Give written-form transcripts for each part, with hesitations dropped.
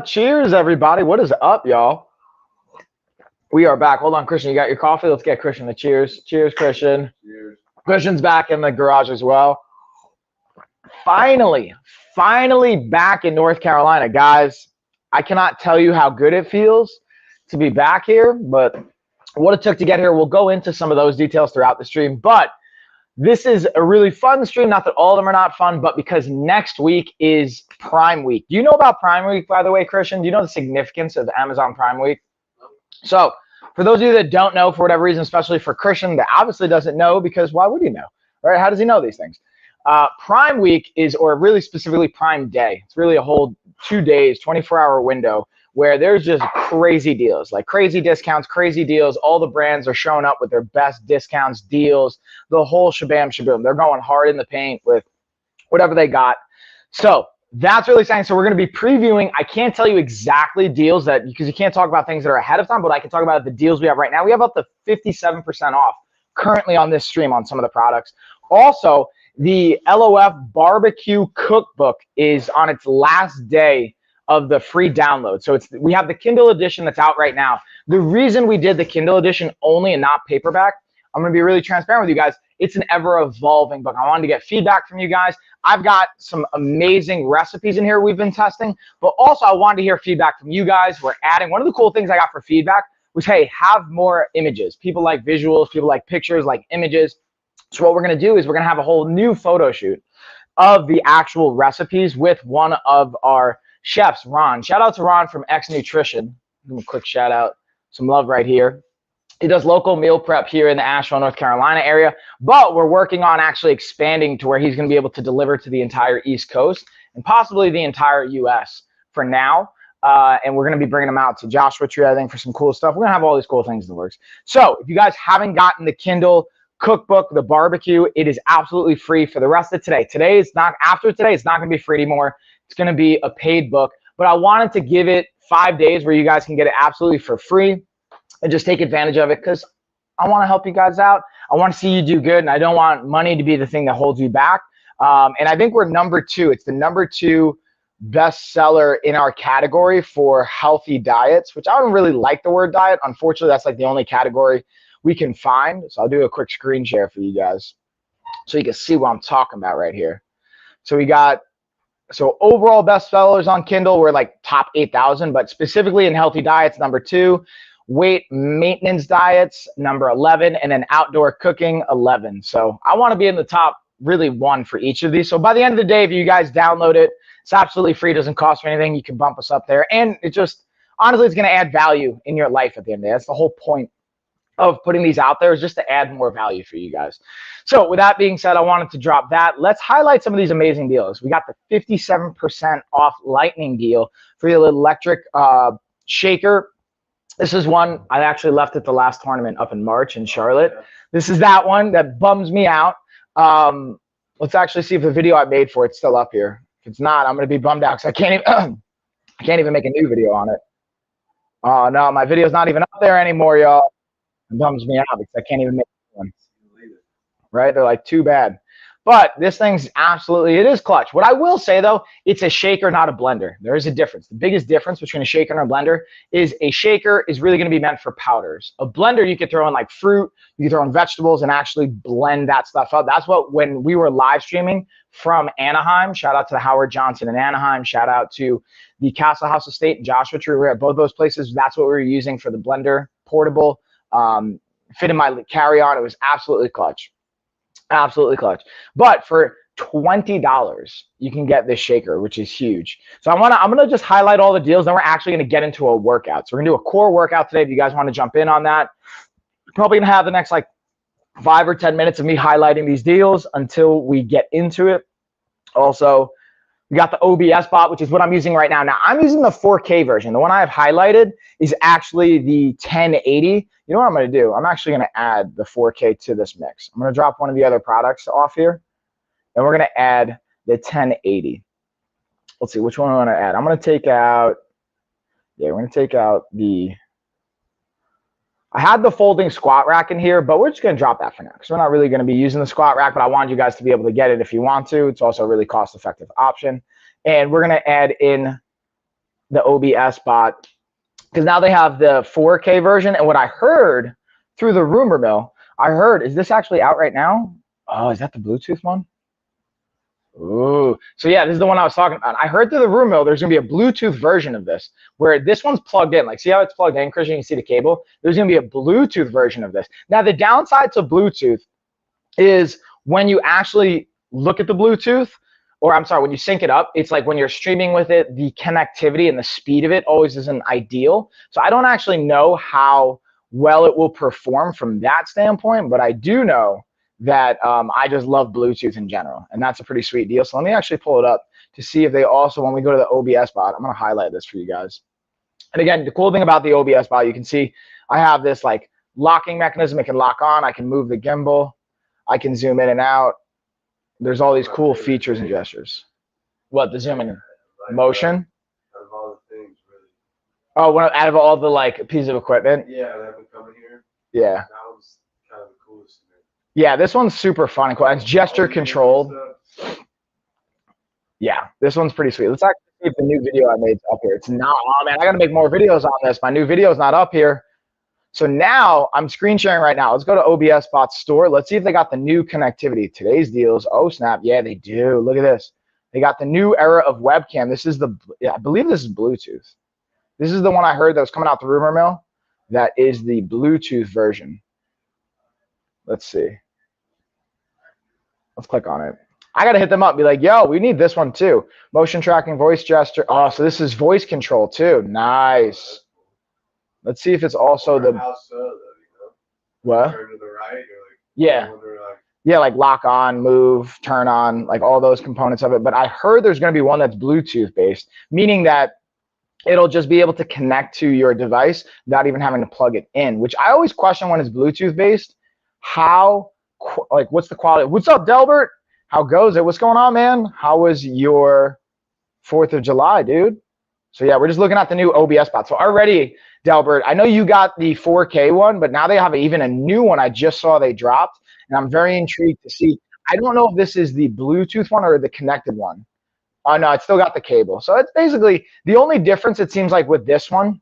Cheers, everybody. What is up, y'all? We are back. Hold on, Christian. You got your coffee? Let's get Christian a cheers. Cheers, Christian. Cheers. Christian's back in the garage as well. Finally back in North Carolina, guys. I cannot tell you how good it feels to be back here, but what it took to get here, we'll go into some of those details throughout the stream. But this is a really fun stream. Not that all of them are not fun, but because next week is Prime Week. Do you know about Prime Week, by the way, Christian? Do you know the significance of Amazon Prime Week? So for those of you that don't know, for whatever reason, especially for Christian that obviously doesn't know, because why would he know, right? How does he know these things? Prime Week is, or really specifically Prime Day. It's really a whole 2 days, 24-hour window where there's just crazy deals, like crazy discounts, crazy deals. All the brands are showing up with their best discounts, deals, the whole shabam shaboom. They're going hard in the paint with whatever they got. So that's really exciting. So we're going to be previewing. I can't tell you exactly deals that, because you can't talk about things that are ahead of time, but I can talk about the deals we have right now. We have up to 57% off currently on this stream on some of the products. Also, the LOF Barbecue Cookbook is on its last day of the free download. So we have the Kindle edition that's out right now. The reason we did the Kindle edition only and not paperback, I'm going to be really transparent with you guys. It's an ever-evolving book. I wanted to get feedback from you guys. I've got some amazing recipes in here we've been testing, but also I wanted to hear feedback from you guys. We're adding, one of the cool things I got for feedback was, hey, have more images. People like visuals, people like pictures, like images. So what we're going to do is we're going to have a whole new photo shoot of the actual recipes with one of our chefs, Ron. Shout out to Ron from X Nutrition. Give him a quick shout out. Some love right here. He does local meal prep here in the Asheville, North Carolina area, but we're working on actually expanding to where he's going to be able to deliver to the entire East Coast and possibly the entire U.S. for now. And we're going to be bringing them out to Joshua Tree, I think, for some cool stuff. We're going to have all these cool things in the works. So if you guys haven't gotten the Kindle Cookbook, the barbecue, it is absolutely free for the rest of today. After today, it's not going to be free anymore. It's going to be a paid book, but I wanted to give it 5 days where you guys can get it absolutely for free and just take advantage of it, because I want to help you guys out. I want to see you do good, and I don't want money to be the thing that holds you back. And I think we're number 2. It's the number 2 bestseller in our category for healthy diets, which I don't really like the word diet. Unfortunately, that's like the only category we can find. So I'll do a quick screen share for you guys so you can see what I'm talking about right here. So overall bestsellers on Kindle, we're like top 8,000, but specifically in healthy diets, number 2, weight maintenance diets, number 11, and then outdoor cooking, 11. So I want to be in the top really 1 for each of these. So by the end of the day, if you guys download it, it's absolutely free, doesn't cost you anything. You can bump us up there. And it just, honestly, it's going to add value in your life at the end of the day. That's the whole point of putting these out there, is just to add more value for you guys. So with that being said, I wanted to drop that. Let's highlight some of these amazing deals. We got the 57% off lightning deal for your electric shaker. This is one I actually left at the last tournament up in March in Charlotte. This is that one that bums me out. Let's actually see if the video I made for it's still up here. If it's not, I'm going to be bummed out because I can't even make a new video on it. Oh no, my video's not even up there anymore, y'all. It bums me out because I can't even make one. Right? They're like, too bad. But this thing's absolutely, it is clutch. What I will say though, it's a shaker, not a blender. There is a difference. The biggest difference between a shaker and a blender is a shaker is really going to be meant for powders. A blender, you could throw in like fruit, you could throw in vegetables and actually blend that stuff up. That's what, when we were live streaming from Anaheim, shout out to the Howard Johnson in Anaheim, shout out to the Castle House Estate in Joshua Tree. We're at both those places. That's what we were using for the blender, portable, fit in my carry-on. It was absolutely clutch. Absolutely clutch. But for $20, you can get this shaker, which is huge. So I'm gonna just highlight all the deals. Then we're actually gonna get into a workout. So we're gonna do a core workout today. If you guys want to jump in on that, probably gonna have the next like 5 or 10 minutes of me highlighting these deals until we get into it. Also, we got the OBS bot, which is what I'm using right now. Now, I'm using the 4K version. The one I have highlighted is actually the 1080. You know what I'm going to do? I'm actually going to add the 4K to this mix. I'm going to drop one of the other products off here, and we're going to add the 1080. Let's see, which one I want to add. I'm going to take out, we're going to take out the, I had the folding squat rack in here, but we're just going to drop that for now because we're not really going to be using the squat rack, but I want you guys to be able to get it if you want to. It's also a really cost-effective option. And we're going to add in the OBS bot, because now they have the 4K version. And what I heard through the rumor mill, is this actually out right now? Oh, is that the Bluetooth one? Ooh, so yeah, this is the one I was talking about. I heard through the rumor mill there's gonna be a Bluetooth version of this, where this one's plugged in. Like, see how it's plugged in, Christian? You can see the cable. There's gonna be a Bluetooth version of this. Now, the downside to Bluetooth is when you actually look at the Bluetooth, or I'm sorry, when you sync it up, it's like when you're streaming with it, the connectivity and the speed of it always isn't ideal. So I don't actually know how well it will perform from that standpoint, but I do know that I just love Bluetooth in general, and that's a pretty sweet deal. So let me actually pull it up to see if they also, when we go to the OBS bot, I'm gonna highlight this for you guys. And again, the cool thing about the OBS bot, you can see I have this like locking mechanism. It can lock on, I can move the gimbal, I can zoom in and out. There's all these cool features and gestures. What, the zoom in motion? Out of all the things, really. Oh, out of all the like pieces of equipment? Yeah, that would come in here. Yeah. That was kind of the coolest to me. Yeah, this one's super fun and cool. It's gesture controlled. Yeah, this one's pretty sweet. Let's actually see if the new video I made's up here. It's not. Oh man, I gotta make more videos on this. My new video's not up here. So now I'm screen sharing right now. Let's go to OBS Bot Store. Let's see if they got the new connectivity. Today's deals. Oh snap! Yeah, they do. Look at this. They got the new era of webcam. This is the. Yeah, I believe this is Bluetooth. This is the one I heard that was coming out the rumor mill. That is the Bluetooth version. Let's see. Let's click on it. I got to hit them up, be like, yo, we need this one too. Motion tracking, voice gesture. Oh, so this is voice control too. Nice. Let's see if it's also the. What? Turn to the right, or like, yeah. Yeah, like lock on, move, turn on, like all those components of it. But I heard there's going to be one that's Bluetooth based, meaning that it'll just be able to connect to your device without even having to plug it in, which I always question when it's Bluetooth based. How, like, what's the quality? What's up, Delbert? How goes it? What's going on, man? How was your 4th of July, dude? So yeah, we're just looking at the new OBS bot. So already, Delbert, I know you got the 4K one, but now they have even a new one I just saw they dropped, and I'm very intrigued to see. I don't know if this is the Bluetooth one or the connected one. Oh no, it's still got the cable. So it's basically the only difference it seems like with this one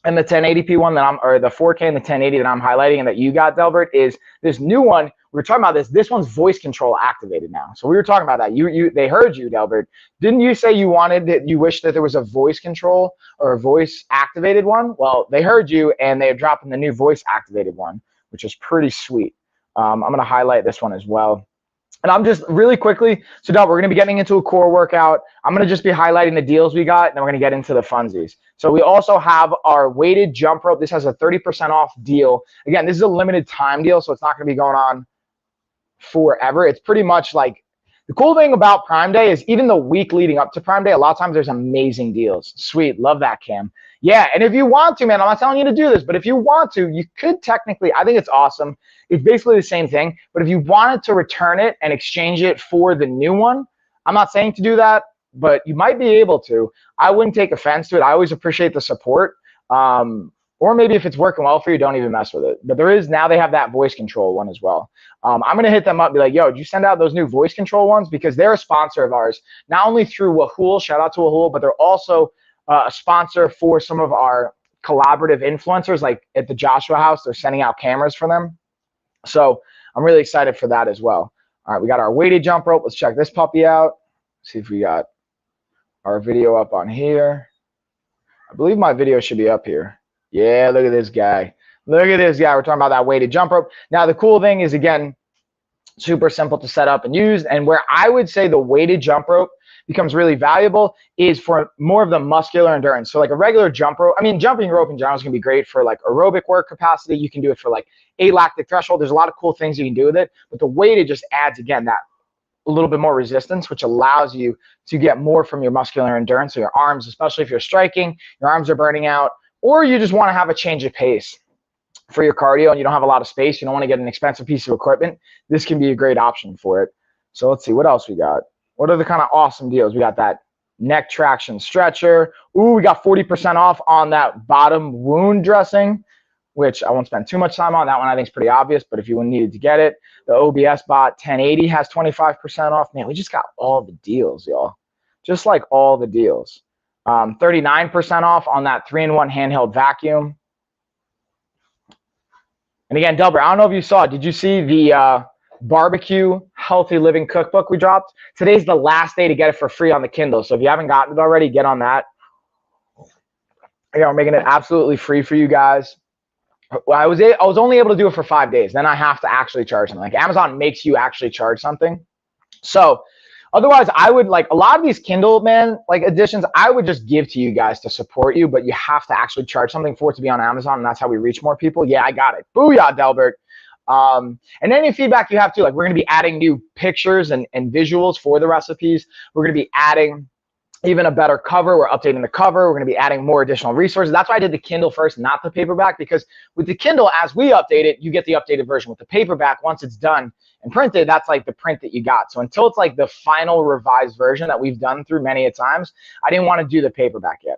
and the 1080p one that or the 4K and the 1080 that I'm highlighting and that you got, Delbert, is this new one. We were talking about this. This one's voice control activated now. So we were talking about that. They heard you, Delbert. Didn't you say you wish that there was a voice control or a voice activated one? Well, they heard you, and they're dropping the new voice activated one, which is pretty sweet. I'm going to highlight this one as well. And I'm just really quickly, so Del, we're going to be getting into a core workout. I'm going to just be highlighting the deals we got, and then we're going to get into the funsies. So we also have our weighted jump rope. This has a 30% off deal. Again, this is a limited time deal, so it's not going to be going on forever. It's pretty much like, the cool thing about Prime Day is even the week leading up to Prime Day, a lot of times there's amazing deals. Sweet, love that, Cam. Yeah, and if you want to, man, I'm not telling you to do this, but if you want to, you could technically, I think it's awesome. It's basically the same thing, but if you wanted to return it and exchange it for the new one, I'm not saying to do that, but you might be able to. I wouldn't take offense to it. I always appreciate the support. Or maybe if it's working well for you, don't even mess with it. But now they have that voice control one as well. I'm going to hit them up, be like, yo, did you send out those new voice control ones? Because they're a sponsor of ours, not only through Wahoo, shout out to Wahoo, but they're also a sponsor for some of our collaborative influencers, like at the Joshua House. They're sending out cameras for them. So I'm really excited for that as well. All right, we got our weighted jump rope. Let's check this puppy out. See if we got our video up on here. I believe my video should be up here. Yeah, look at this guy. Look at this guy. We're talking about that weighted jump rope. Now, the cool thing is, again, super simple to set up and use. And where I would say the weighted jump rope becomes really valuable is for more of the muscular endurance. So like a regular jump rope, I mean, jumping rope in general is going to be great for like aerobic work capacity. You can do it for like alactic threshold. There's a lot of cool things you can do with it. But the weighted just adds, again, that a little bit more resistance, which allows you to get more from your muscular endurance. So your arms, especially if you're striking, your arms are burning out, or you just want to have a change of pace for your cardio and you don't have a lot of space, you don't want to get an expensive piece of equipment, this can be a great option for it. So let's see, what else we got? What are the kind of awesome deals? We got that neck traction stretcher. Ooh, we got 40% off on that bottom wound dressing, which I won't spend too much time on. That one I think is pretty obvious, but if you needed to get it, the OBS Bot 1080 has 25% off. Man, we just got all the deals, y'all. Just like all the deals. 39% off on that 3-in-1 handheld vacuum. And again, Delbert, I don't know if you saw it. Did you see the barbecue healthy living cookbook we dropped? Today's the last day to get it for free on the Kindle. So if you haven't gotten it already, get on that. Yeah, we're making it absolutely free for you guys. I was only able to do it for 5 days. Then I have to actually charge something. Like Amazon makes you actually charge something. So otherwise, I would like a lot of these Kindle editions, I would just give to you guys to support you, but you have to actually charge something for it to be on Amazon, and that's how we reach more people. Yeah, I got it. Booyah, Delbert. And any feedback you have too, like we're going to be adding new pictures and visuals for the recipes. We're going to be adding even a better cover. We're updating the cover. We're going to be adding more additional resources. That's why I did the Kindle first, not the paperback, because with the Kindle, as we update it, you get the updated version. With the paperback, once it's done and printed, that's like the print that you got. So until it's like the final revised version that we've done through many a times, I didn't want to do the paperback yet.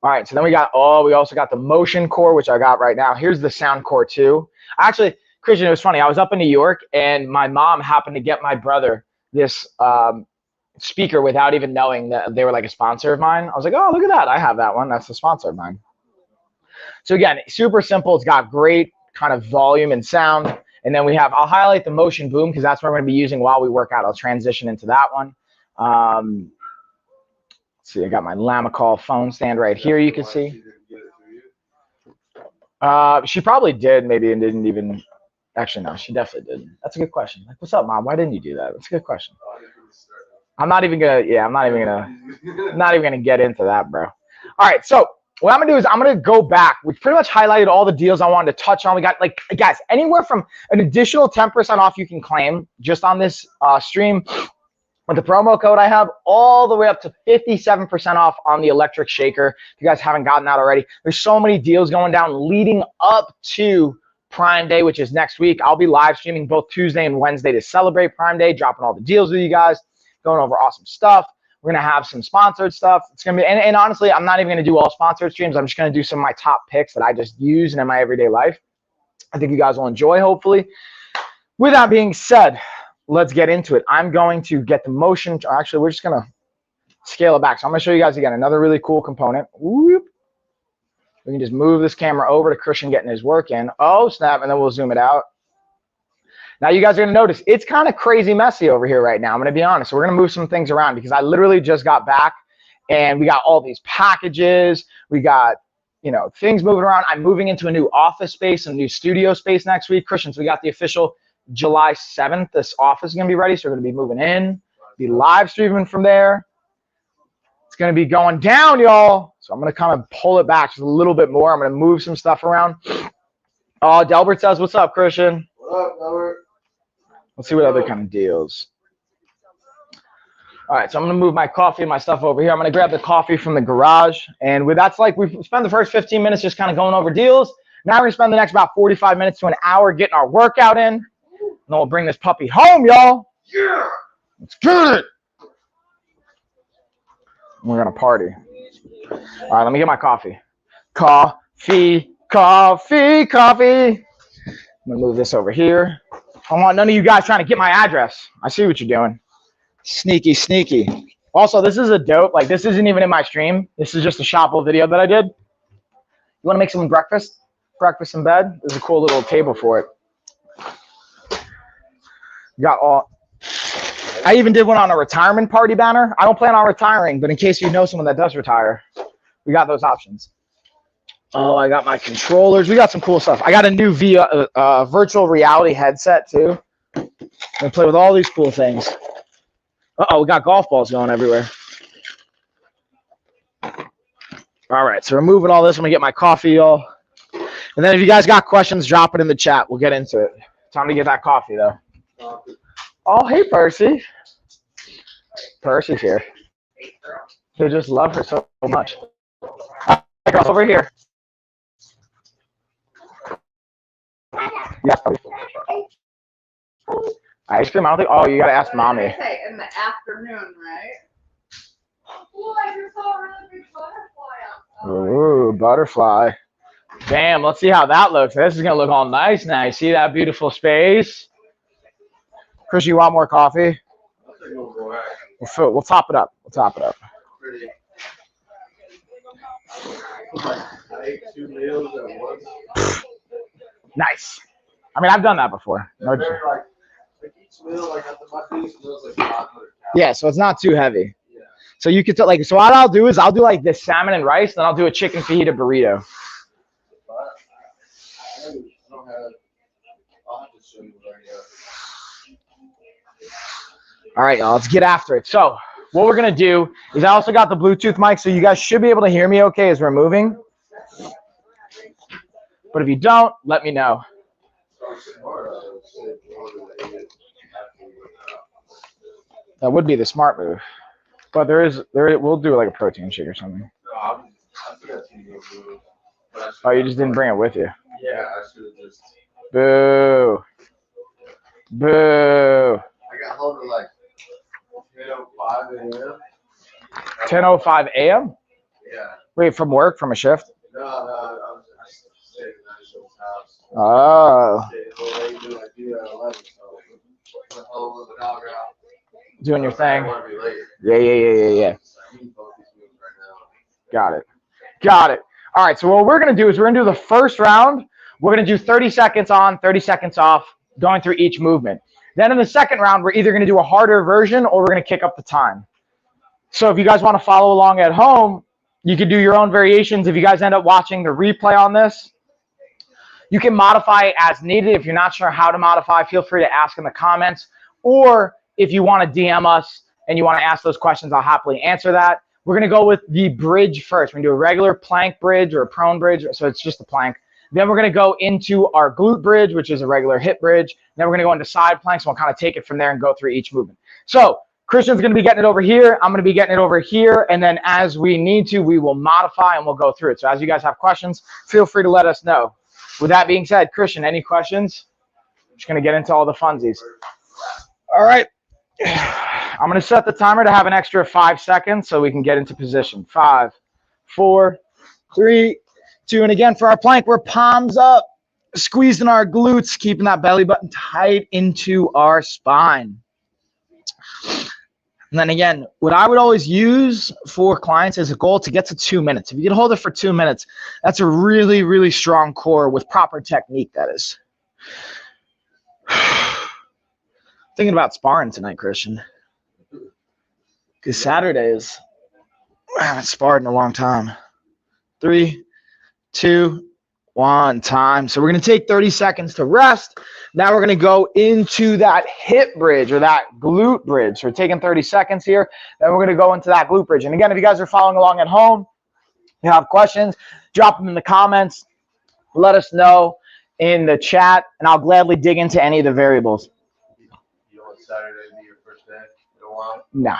All right, so then we also got the Motion Core, which I got right now. Here's the Sound Core 2. Actually, Christian, it was funny. I was up in New York, and my mom happened to get my brother this speaker without even knowing that they were like a sponsor of mine. I was like, oh, look at that. I have that one. That's the sponsor of mine. So again, super simple. It's got great kind of volume and sound. And then I'll highlight the Motion Boom because that's what I'm going to be using while we work out. I'll transition into that one. Let's see, I got my Lamicall phone stand right here. You can see. She probably did maybe and didn't even. Actually, no, she definitely didn't. That's a good question. Like, what's up, Mom? Why didn't you do that? That's a good question. I'm not even gonna get into that, bro. All right, so what I'm gonna do is I'm gonna go back. We pretty much highlighted all the deals I wanted to touch on. We got, like, guys, anywhere from an additional 10% off you can claim just on this stream with the promo code I have, all the way up to 57% off on the electric shaker. If you guys haven't gotten that already, there's so many deals going down leading up to Prime Day, which is next week. I'll be live streaming both Tuesday and Wednesday to celebrate Prime Day, dropping all the deals with you guys, going over awesome stuff. We're going to have some sponsored stuff. It's going to be, and honestly, I'm not even going to do all sponsored streams. I'm just going to do some of my top picks that I just use in my everyday life. I think you guys will enjoy, hopefully. With that being said, let's get into it. I'm going to get the Motion. Actually, we're just going to scale it back. So I'm going to show you guys again another really cool component. Whoop. We can just move this camera over to Christian getting his work in. Oh, snap, and then we'll zoom it out. Now you guys are going to notice it's kind of crazy messy over here right now. I'm going to be honest. So we're going to move some things around because I literally just got back and we got all these packages. We got, things moving around. I'm moving into a new office space, a new studio space next week. Christian, so we got the official July 7th. This office is going to be ready. So we're going to be moving in, be live streaming from there. It's going to be going down, y'all. So I'm going to kind of pull it back just a little bit more. I'm going to move some stuff around. Oh, Delbert says, what's up, Christian? What up, Delbert? Let's see what other kind of deals. All right, so I'm going to move my coffee and my stuff over here. I'm going to grab the coffee from the garage. And that's like we've spent the first 15 minutes just kind of going over deals. Now we're going to spend the next about 45 minutes to an hour getting our workout in. And then we'll bring this puppy home, y'all. Yeah. Let's get it. We're going to party. All right, let me get my coffee. Coffee. I'm going to move this over here. I want none of you guys trying to get my address. I see what you're doing. Sneaky, sneaky. Also, this is a dope. Like, this isn't even in my stream. This is just a Shopple video that I did. You want to make some breakfast? Breakfast in bed? There's a cool little table for it. I even did one on a retirement party banner. I don't plan on retiring, but in case you know someone that does retire, we got those options. Oh, I got my controllers. We got some cool stuff. I got a new virtual reality headset, too. I'm going to play with all these cool things. Uh-oh, we got golf balls going everywhere. All right, so we're moving all this. I'm going to get my coffee, y'all. And then if you guys got questions, drop it in the chat. We'll get into it. Time to get that coffee, though. Oh, hey, Percy. Percy's here. You just love her so much. All right, girls, over here. Yeah. Ice cream? I don't think. Oh, you gotta ask mommy. In the afternoon, right? Ooh, I just saw a really big butterfly outside. Ooh, butterfly. Damn, let's see how that looks. This is gonna look all nice now. You see that beautiful space? Chris, you want more coffee? We'll top it up. We'll top it up. I ate 2 meals at once. Nice. I mean, I've done that before. They're very like each meal, like after my piece meals like 500 calories. Yeah, so it's not too heavy. Yeah. So you could like. So what I'll do is I'll do like this salmon and rice, then I'll do a chicken fajita burrito. But I don't have. I'll have to show you what I got. All right, y'all, let's get after it. So what we're gonna do is I also got the Bluetooth mic, so you guys should be able to hear me okay as we're moving. But if you don't, let me know. That would be the smart move. But we'll do like a protein shake or something. Oh, you just didn't bring it with you. Yeah, I should have just. Boo. Boo. I got home at like 10:05 a.m. 10:05 a.m.? Yeah. Wait, from work, from a shift? No, I stayed at National's house. Oh. Stayed a little late, did like do at 11, so went home with the dog out. Doing your I thing. want to be late. Yeah. So I need both these moves right now. Got it. All right, so what we're going to do is we're going to do the first round. We're going to do 30 seconds on, 30 seconds off, going through each movement. Then in the second round, we're either going to do a harder version or we're going to kick up the time. So if you guys want to follow along at home, you can do your own variations. If you guys end up watching the replay on this, you can modify it as needed. If you're not sure how to modify, feel free to ask in the comments. Or if you want to DM us and you want to ask those questions, I'll happily answer that. We're going to go with the bridge first. We're going to do a regular plank bridge or a prone bridge, so it's just a plank. Then we're going to go into our glute bridge, which is a regular hip bridge. Then we're going to go into side planks, and we'll kind of take it from there and go through each movement. So Christian's going to be getting it over here. I'm going to be getting it over here. And then as we need to, we will modify and we'll go through it. So as you guys have questions, feel free to let us know. With that being said, Christian, any questions? I'm just going to get into all the funsies. All right. I'm going to set the timer to have an extra 5 seconds so we can get into position. 5, 4, 3, 2. And again, for our plank, we're palms up, squeezing our glutes, keeping that belly button tight into our spine. And then again, what I would always use for clients is a goal to get to 2 minutes. If you can hold it for 2 minutes, that's a really, really strong core with proper technique, that is. Thinking about sparring tonight, Christian. Because Saturdays, I haven't sparred in a long time. 3, 2, 1, time. So we're going to take 30 seconds to rest. Now we're going to go into that hip bridge or that glute bridge. So we're taking 30 seconds here. Then we're going to go into that glute bridge. And again, if you guys are following along at home, you have questions, drop them in the comments. Let us know in the chat, and I'll gladly dig into any of the variables. You don't want Saturday to be your first day? You don't want? Nah.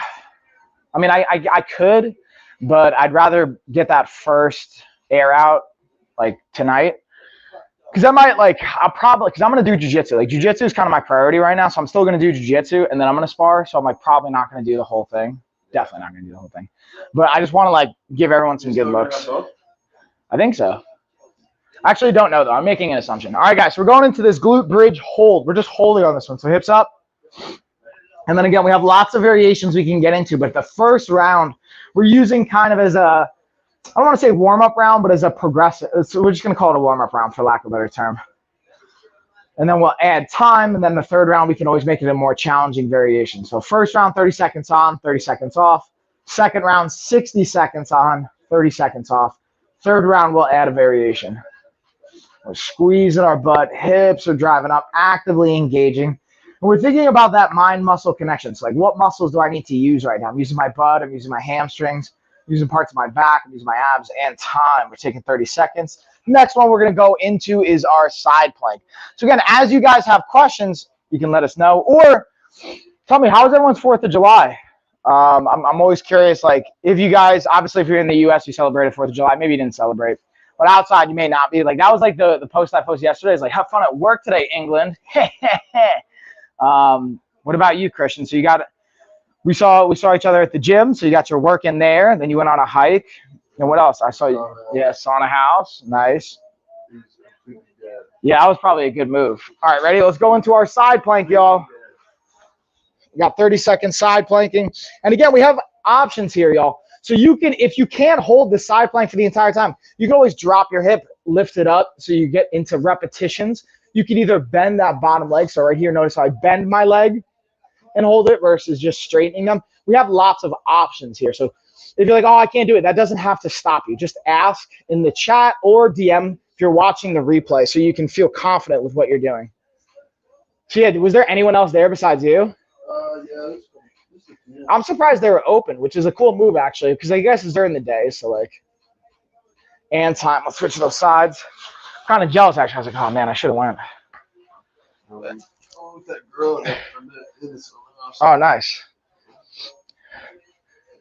I mean, I could, but I'd rather get that first air out like tonight. Because I might because I'm going to do jiu-jitsu. Like jiu-jitsu is kind of my priority right now. So I'm still going to do jiu-jitsu and then I'm going to spar. So I'm probably not going to do the whole thing. Definitely not going to do the whole thing. But I just want to give everyone some good looks. I think so. I actually don't know though. I'm making an assumption. All right, guys. So we're going into this glute bridge hold. We're just holding on this one. So hips up. And then again, we have lots of variations we can get into. But the first round, we're using kind of as a, I don't want to say warm-up round, but as a progressive. So we're just going to call it a warm-up round for lack of a better term. And then we'll add time. And then the third round, we can always make it a more challenging variation. So first round, 30 seconds on, 30 seconds off. Second round, 60 seconds on, 30 seconds off. Third round, we'll add a variation. We're squeezing our butt, hips are driving up, actively engaging. And we're thinking about that mind-muscle connection. So what muscles do I need to use right now? I'm using my butt, I'm using my hamstrings, I'm using parts of my back, I'm using my abs, and time. We're taking 30 seconds. Next one we're going to go into is our side plank. So again, as you guys have questions, you can let us know. Or tell me, how was everyone's 4th of July? I'm always curious, if you guys, obviously if you're in the U.S., you celebrated 4th of July. Maybe you didn't celebrate. But outside, you may not be. That was the post I posted yesterday. It's have fun at work today, England. What about you, Christian? So we saw each other at the gym. So you got your work in there. Then you went on a hike. And what else? I saw you. Yeah, sauna house. Nice. Yeah, that was probably a good move. All right, ready? Let's go into our side plank, y'all. We got 30-second side planking. And again, we have options here, y'all. So you can, if you can't hold the side plank for the entire time, you can always drop your hip, lift it up so you get into repetitions. You can either bend that bottom leg. So right here, notice how I bend my leg and hold it versus just straightening them. We have lots of options here. So if you're like, oh, I can't do it, that doesn't have to stop you. Just ask in the chat or DM if you're watching the replay so you can feel confident with what you're doing. So yeah, was there anyone else there besides you? Yeah. I'm surprised they were open, which is a cool move actually, because I guess it's during the day. So like, and time. Let's switch those sides. Kind of jealous actually. I was like, oh man, I should have went. With that girl in the Oh, nice.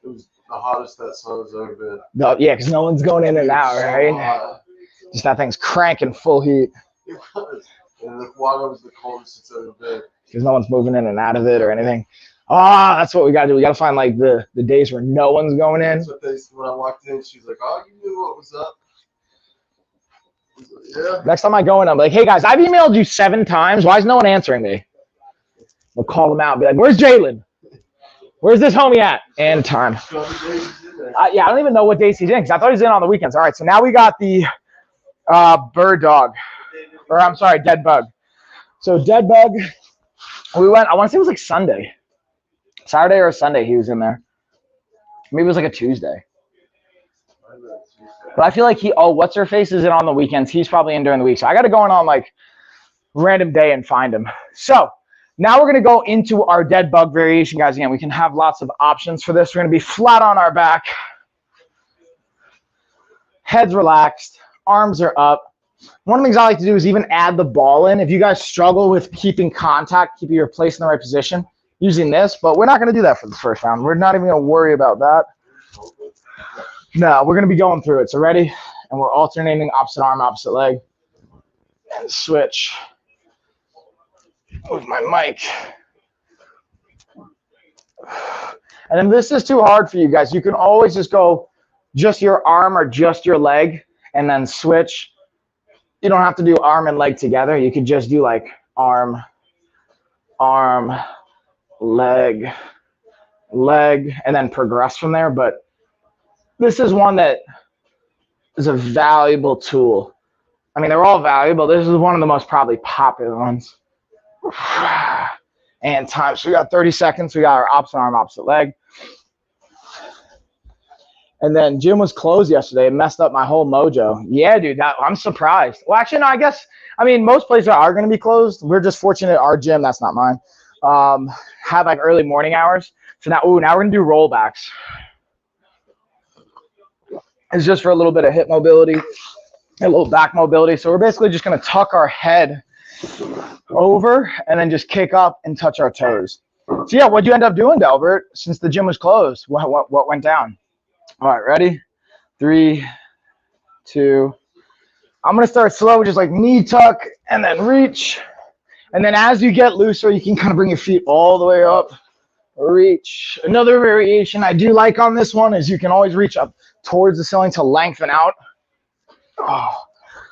It was the hottest that sun has ever been. No, yeah, because no one's going in and out, right? Just that thing's cranking full heat. It was. And the water was the coldest it's ever been. Because no one's moving in and out of it or anything. Ah, that's what we got to do. We got to find like the days where no one's going in. That's what they said when I walked in. She's like, oh, you knew what was up. I was like, yeah. Next time I go in, I'm like, hey guys, I've emailed you 7 times. Why is no one answering me? We'll call them out. Be like, where's Jalen? Where's this homie at? And time. Yeah, I don't even know what days he's in because I thought he was in on the weekends. All right, so now we got the bird dog. Or I'm sorry, dead bug. So dead bug, we went, I want to say it was like Sunday. Saturday or Sunday he was in there. Maybe it was like a Tuesday. But I feel like what's her face is in on the weekends. He's probably in during the week. So I got to go in on like random day and find him. So now we're going to go into our dead bug variation, guys. Again, we can have lots of options for this. We're going to be flat on our back. Head's relaxed. Arms are up. One of the things I like to do is even add the ball in. If you guys struggle with keeping contact, keeping your place in the right position, using this, but we're not going to do that for the first round. We're not even going to worry about that. No, we're going to be going through it. So ready? And we're alternating opposite arm, opposite leg. And switch. Move my mic. And if this is too hard for you guys, you can always just go just your arm or just your leg and then switch. You don't have to do arm and leg together. You could just do like arm, leg, and then progress from there. But this is one that is a valuable tool. I mean, they're all valuable. This is one of the most probably popular ones. And time. So we got 30 seconds. We got our opposite arm, opposite leg. And then gym was closed yesterday. It messed up my whole mojo. Yeah, dude, I'm surprised. Well, actually, no, I mean, most places are going to be closed. We're just fortunate our gym, that's not mine, had like early morning hours. So now we're going to do rollbacks. It's just for a little bit of hip mobility, a little back mobility. So we're basically just going to tuck our head over and then just kick up and touch our toes. So yeah, what'd you end up doing, Delbert, since the gym was closed? What went down? All right, ready? 3, 2. I'm going to start slow, just like knee tuck and then reach. And then as you get looser, you can kind of bring your feet all the way up. Reach. Another variation I do like on this one is you can always reach up towards the ceiling to lengthen out. Oh,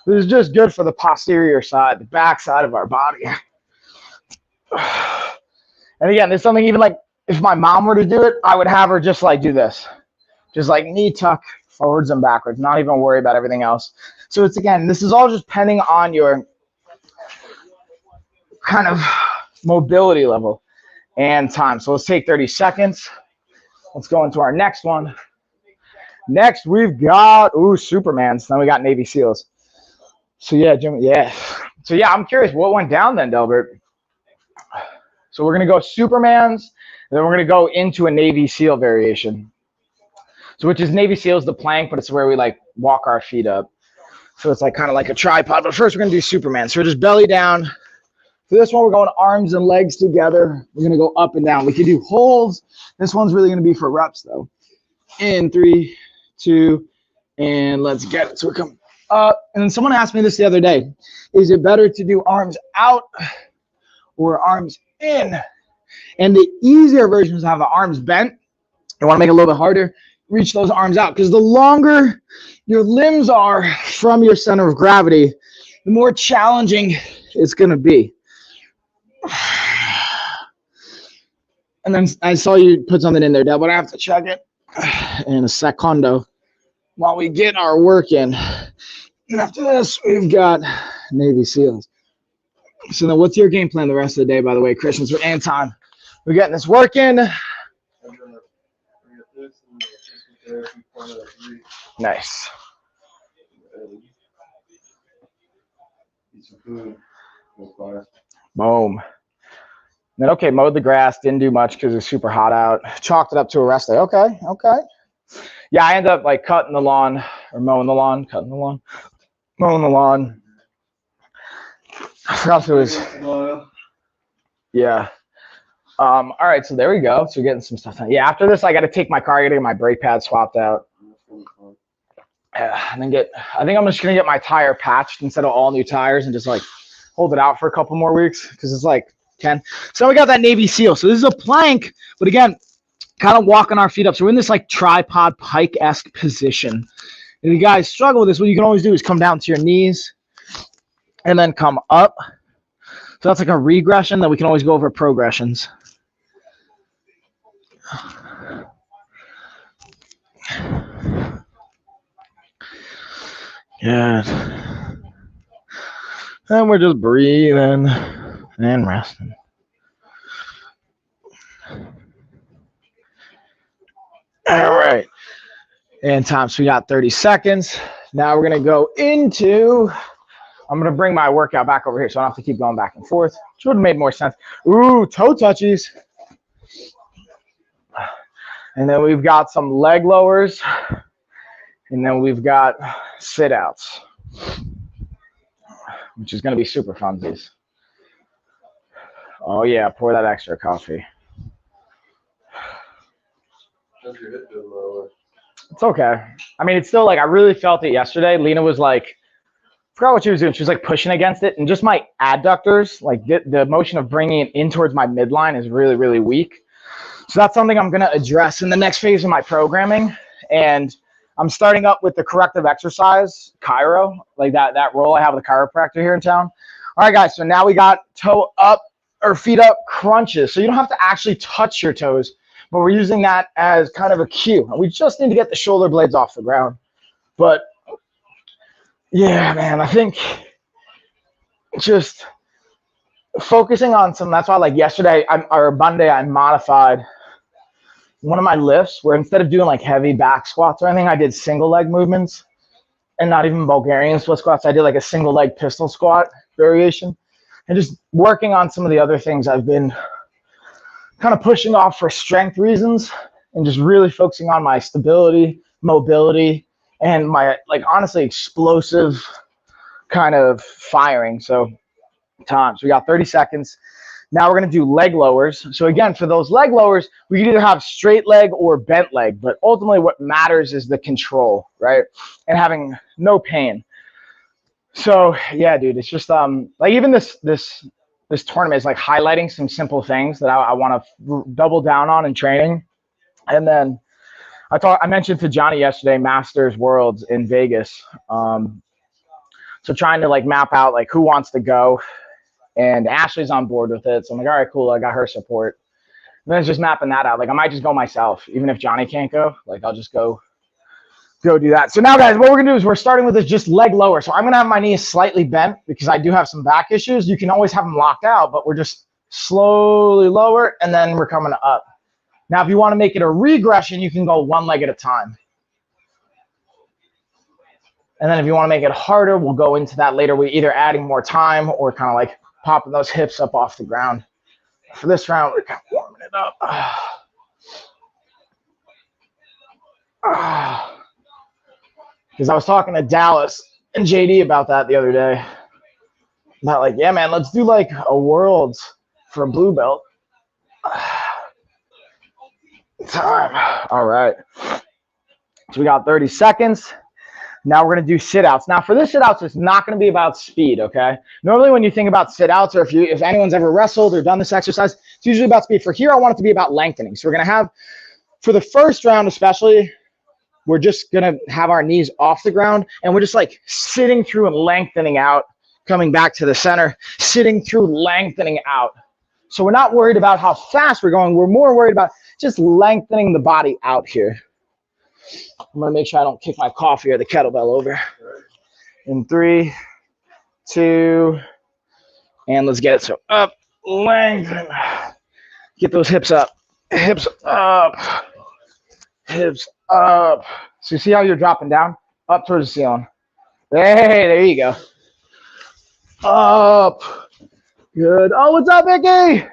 this is just good for the posterior side, the back side of our body. And again, there's something even like if my mom were to do it, I would have her just like do this. Just like knee tuck forwards and backwards, not even worry about everything else. So it's, again, this is all just depending on your kind of mobility level and time. So let's take 30 seconds. Let's go into our next one. Next, we've got, Supermans. Then we got Navy SEALs. So yeah, Jim, yeah. So yeah, I'm curious, what went down then, Delbert? So we're going to go Supermans, and then we're going to go into a Navy SEAL variation. So which is Navy SEALs, the plank, but it's where we like walk our feet up. So it's like kind of like a tripod. But first we're going to do Superman. So we're just belly down. For this one, we're going arms and legs together. We're going to go up and down. We can do holds. This one's really going to be for reps though. In 3, 2, and let's get it. So we come up. And then someone asked me this the other day. Is it better to do arms out or arms in? And the easier version is to have the arms bent. You want to make it a little bit harder. Reach those arms out, because the longer your limbs are from your center of gravity, the more challenging it's going to be. And then I saw you put something in there, Deb, but I have to check it. in a secondo while we get our work in. And after this, we've got Navy SEALs. So then what's your game plan the rest of the day, by the way, Christians, for Anton? We're getting this work in. Nice. Eat some food. Go class. Boom. Then, okay, mowed the grass. Didn't do much because it's super hot out. Chalked it up to a rest day. Okay. Yeah, I ended up like cutting the lawn or mowing the lawn, mowing the lawn. I forgot if it was. Yeah. All right, so there we go. So we're getting some stuff done. Yeah, after this, I got to take my car. I got to get my brake pad swapped out. And then I think I'm just going to get my tire patched instead of all new tires and just like hold it out for a couple more weeks because it's like 10. So we got that Navy SEAL. So this is a plank, but again, kind of walking our feet up. So we're in this like tripod pike-esque position. If you guys struggle with this, what you can always do is come down to your knees and then come up. So that's like a regression. Then we can always go over progressions. Yeah. And we're just breathing and resting. All right. And time. So we got 30 seconds. Now we're going to go into, I'm going to bring my workout back over here so I don't have to keep going back and forth, which would have made more sense. Ooh, toe touchies. And then we've got some leg lowers. And then we've got sit-outs, which is going to be super funsies. Oh, yeah, pour that extra coffee. How's your hip doing, by It's okay. I mean, it's still like, I really felt it yesterday. Lena was like, I forgot what she was doing. She was like pushing against it. And just my adductors, like the motion of bringing it in towards my midline is really, really weak. So that's something I'm going to address in the next phase of my programming. And I'm starting up with the corrective exercise, chiro, like that role I have with a chiropractor here in town. All right, guys, so now we got toe up or feet up crunches. So you don't have to actually touch your toes, but we're using that as kind of a cue. We just need to get the shoulder blades off the ground. But yeah, man, I think just focusing on some, that's why like yesterday or Monday, I modified one of my lifts where instead of doing like heavy back squats or anything, I did single leg movements and not even Bulgarian split squats. I did like a single leg pistol squat variation and just working on some of the other things I've been kind of pushing off for strength reasons and just really focusing on my stability, mobility, and my like honestly explosive kind of firing. So we got 30 seconds. Now we're going to do leg lowers. So again, for those leg lowers, we can either have straight leg or bent leg, but ultimately what matters is the control, right? And having no pain. So yeah, dude, it's just like even this tournament is like highlighting some simple things that I want to double down on in training. And then I mentioned to Johnny yesterday, Masters Worlds in Vegas. So trying to like map out like who wants to go. And Ashley's on board with it. So I'm like, all right, cool. I got her support. And then it's just mapping that out. Like I might just go myself. Even if Johnny can't go, like I'll just go do that. So now guys, what we're gonna do is we're starting with this just leg lower. So I'm gonna have my knees slightly bent because I do have some back issues. You can always have them locked out, but we're just slowly lower and then we're coming up. Now, if you wanna make it a regression, you can go one leg at a time. And then if you wanna make it harder, we'll go into that later. We're either adding more time or kind of like popping those hips up off the ground. For this round, we're kind of warming it up. Because I was talking to Dallas and JD about that the other day. About like, yeah, man, let's do like a Worlds for a blue belt. Time. All right. So we got 30 seconds. Now we're going to do sit-outs. Now for this sit-outs, it's not going to be about speed, okay? Normally when you think about sit-outs, or if anyone's ever wrestled or done this exercise, it's usually about speed. For here, I want it to be about lengthening. So we're going to have, for the first round especially, we're just going to have our knees off the ground, and we're just like sitting through and lengthening out, coming back to the center, sitting through, lengthening out. So we're not worried about how fast we're going. We're more worried about just lengthening the body out here. I'm gonna make sure I don't kick my coffee or the kettlebell over. In 3, 2, and let's get it. So up, lengthen. Get those hips up. Hips up. Hips up. So you see how you're dropping down? Up towards the ceiling. Hey, there you go. Up. Good. Oh, what's up, Vicky?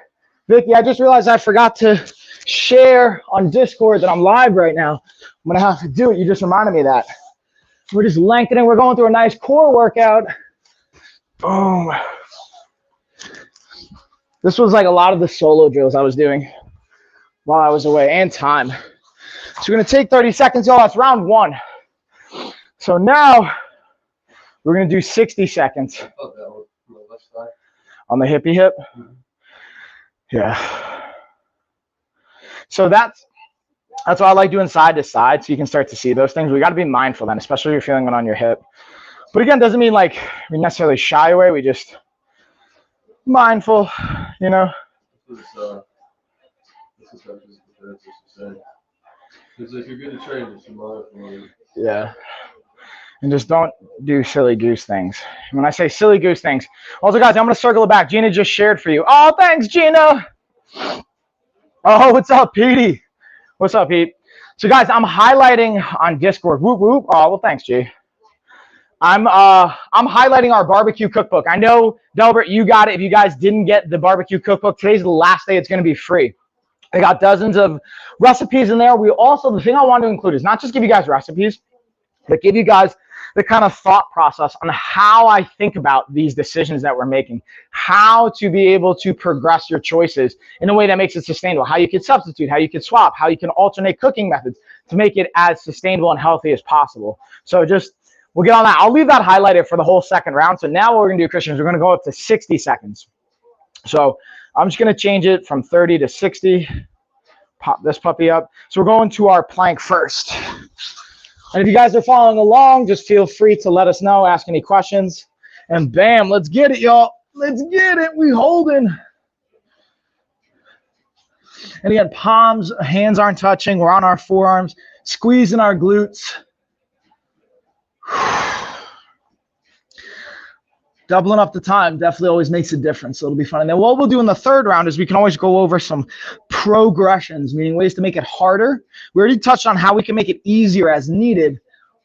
Vicky, I just realized I forgot to share on Discord that I'm live right now. I'm going to have to do it. You just reminded me of that. We're just lengthening. We're going through a nice core workout. Boom. This was like a lot of the solo drills I was doing while I was away, and time. So we're going to take 30 seconds, y'all. That's round 1. So now we're going to do 60 seconds. On the hippie hip? Yeah. So that's what I like doing side to side, so you can start to see those things. We got to be mindful then, especially if you're feeling it on your hip. But again, doesn't mean like we necessarily shy away. We just mindful, you know. This is if you're going to train, just be mindful. Yeah. And just don't do silly goose things. When I say silly goose things, also guys, I'm going to circle it back. Gina just shared for you. Oh, thanks, Gina. Oh, what's up, Petey? What's up, Pete? So guys, I'm highlighting on Discord. Whoop, whoop. Oh, well, thanks, G. I'm highlighting our barbecue cookbook. I know, Delbert, you got it. If you guys didn't get the barbecue cookbook, today's the last day it's going to be free. I got dozens of recipes in there. We also, the thing I want to include is not just give you guys recipes, but give you guys the kind of thought process on how I think about these decisions that we're making, how to be able to progress your choices in a way that makes it sustainable, how you can substitute, how you can swap, how you can alternate cooking methods to make it as sustainable and healthy as possible. So just, we'll get on that. I'll leave that highlighted for the whole second round. So now what we're going to do, Christian, is we're going to go up to 60 seconds. So I'm just going to change it from 30 to 60. Pop this puppy up. So we're going to our plank first. And if you guys are following along, just feel free to let us know, ask any questions. And bam, let's get it, y'all. Let's get it. We holding. And again, palms, hands aren't touching. We're on our forearms, squeezing our glutes. Doubling up the time definitely always makes a difference, so it'll be fun. And then what we'll do in the third round is we can always go over some progressions, meaning ways to make it harder. We already touched on how we can make it easier as needed,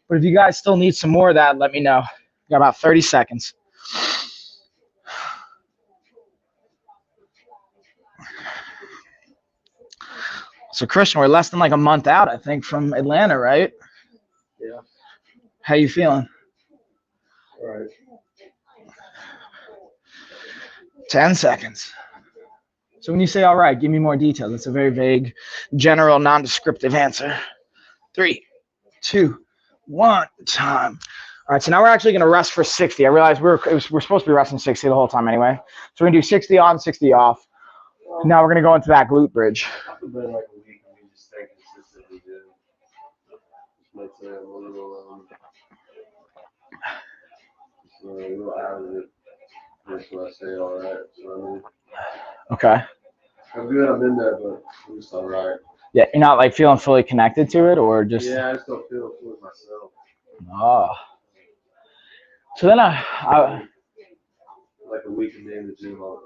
but if you guys still need some more of that, let me know. Got about 30 seconds. So Christian, we're less than like a month out, I think, from Atlanta, right? Yeah. How you feeling? All right. 10 seconds. So when you say, all right, give me more details. It's a very vague, general, non-descriptive answer. 3, 2, 1, time. All right, so now we're actually going to rest for 60. I realized we're supposed to be resting 60 the whole time anyway. So we're going to do 60 on, 60 off. Now we're going to go into that glute bridge. It's been like a week and we just stay consistently good. Just might say I'm a little out of it. That's what I say, all right. So, I mean, Okay. I'm good, I'm in there, but I'm just all right. Yeah, you're not like feeling fully connected to it, or just? Yeah, I just don't feel it with myself. Oh. So then like a week of being in the gym off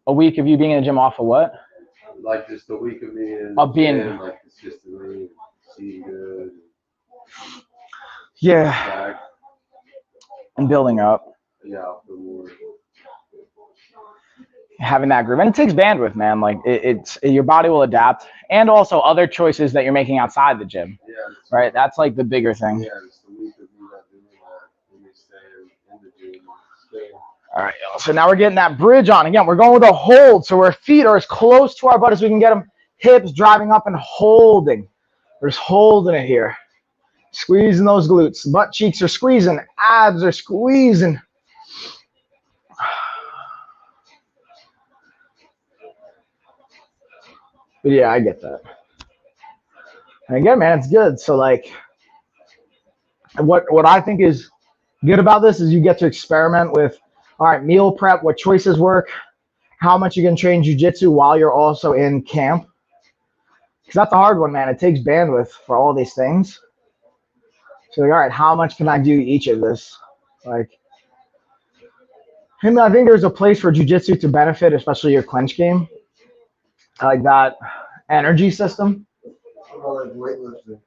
a week of you being in the gym off of what? Like just a week of me in Of being gym, like consistently, eating good. Yeah. Back. And building up. Yeah, I'll feel more. Having that groove, and it takes bandwidth, man. Like it's your body will adapt, and also other choices that you're making outside the gym. Yeah. Right. That's like the bigger thing. Yeah, just a week of me not doing that. And me staying in the gym. All right, y'all. So now we're getting that bridge on. Again, we're going with a hold. So our feet are as close to our butt as we can get them. Hips driving up and holding. We're just holding it here. Squeezing those glutes. Butt cheeks are squeezing. Abs are squeezing. But yeah, I get that. And again, man, it's good. So like, what I think is good about this is you get to experiment with, all right, meal prep, what choices work, how much you can train jiu-jitsu while you're also in camp. Because that's a hard one, man. It takes bandwidth for all these things. So like, all right, how much can I do each of this? Like, and I think there's a place for jiu-jitsu to benefit, especially your clinch game. I like that energy system. Like weightlifting.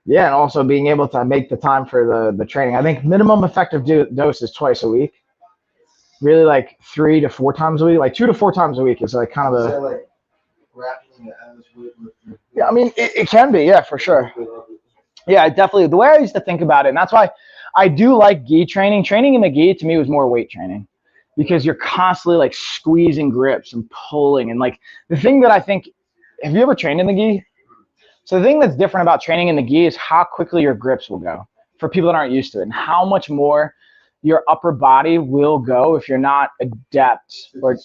Yeah, and also being able to make the time for the training. I think minimum effective dose is twice a week. Really, like 3 to 4 times a week. Like 2 to 4 times a week is like kind of Is the. that like grappling as weightlifting? Yeah, I mean, it can be. Yeah, for sure. Yeah, definitely. The way I used to think about it, and that's why I do like gi training. Training in the gi to me was more weight training because you're constantly like squeezing grips and pulling. And like the thing that I think, have you ever trained in the gi? So the thing that's different about training in the gi is how quickly your grips will go for people that aren't used to it, and how much more your upper body will go if you're not adept or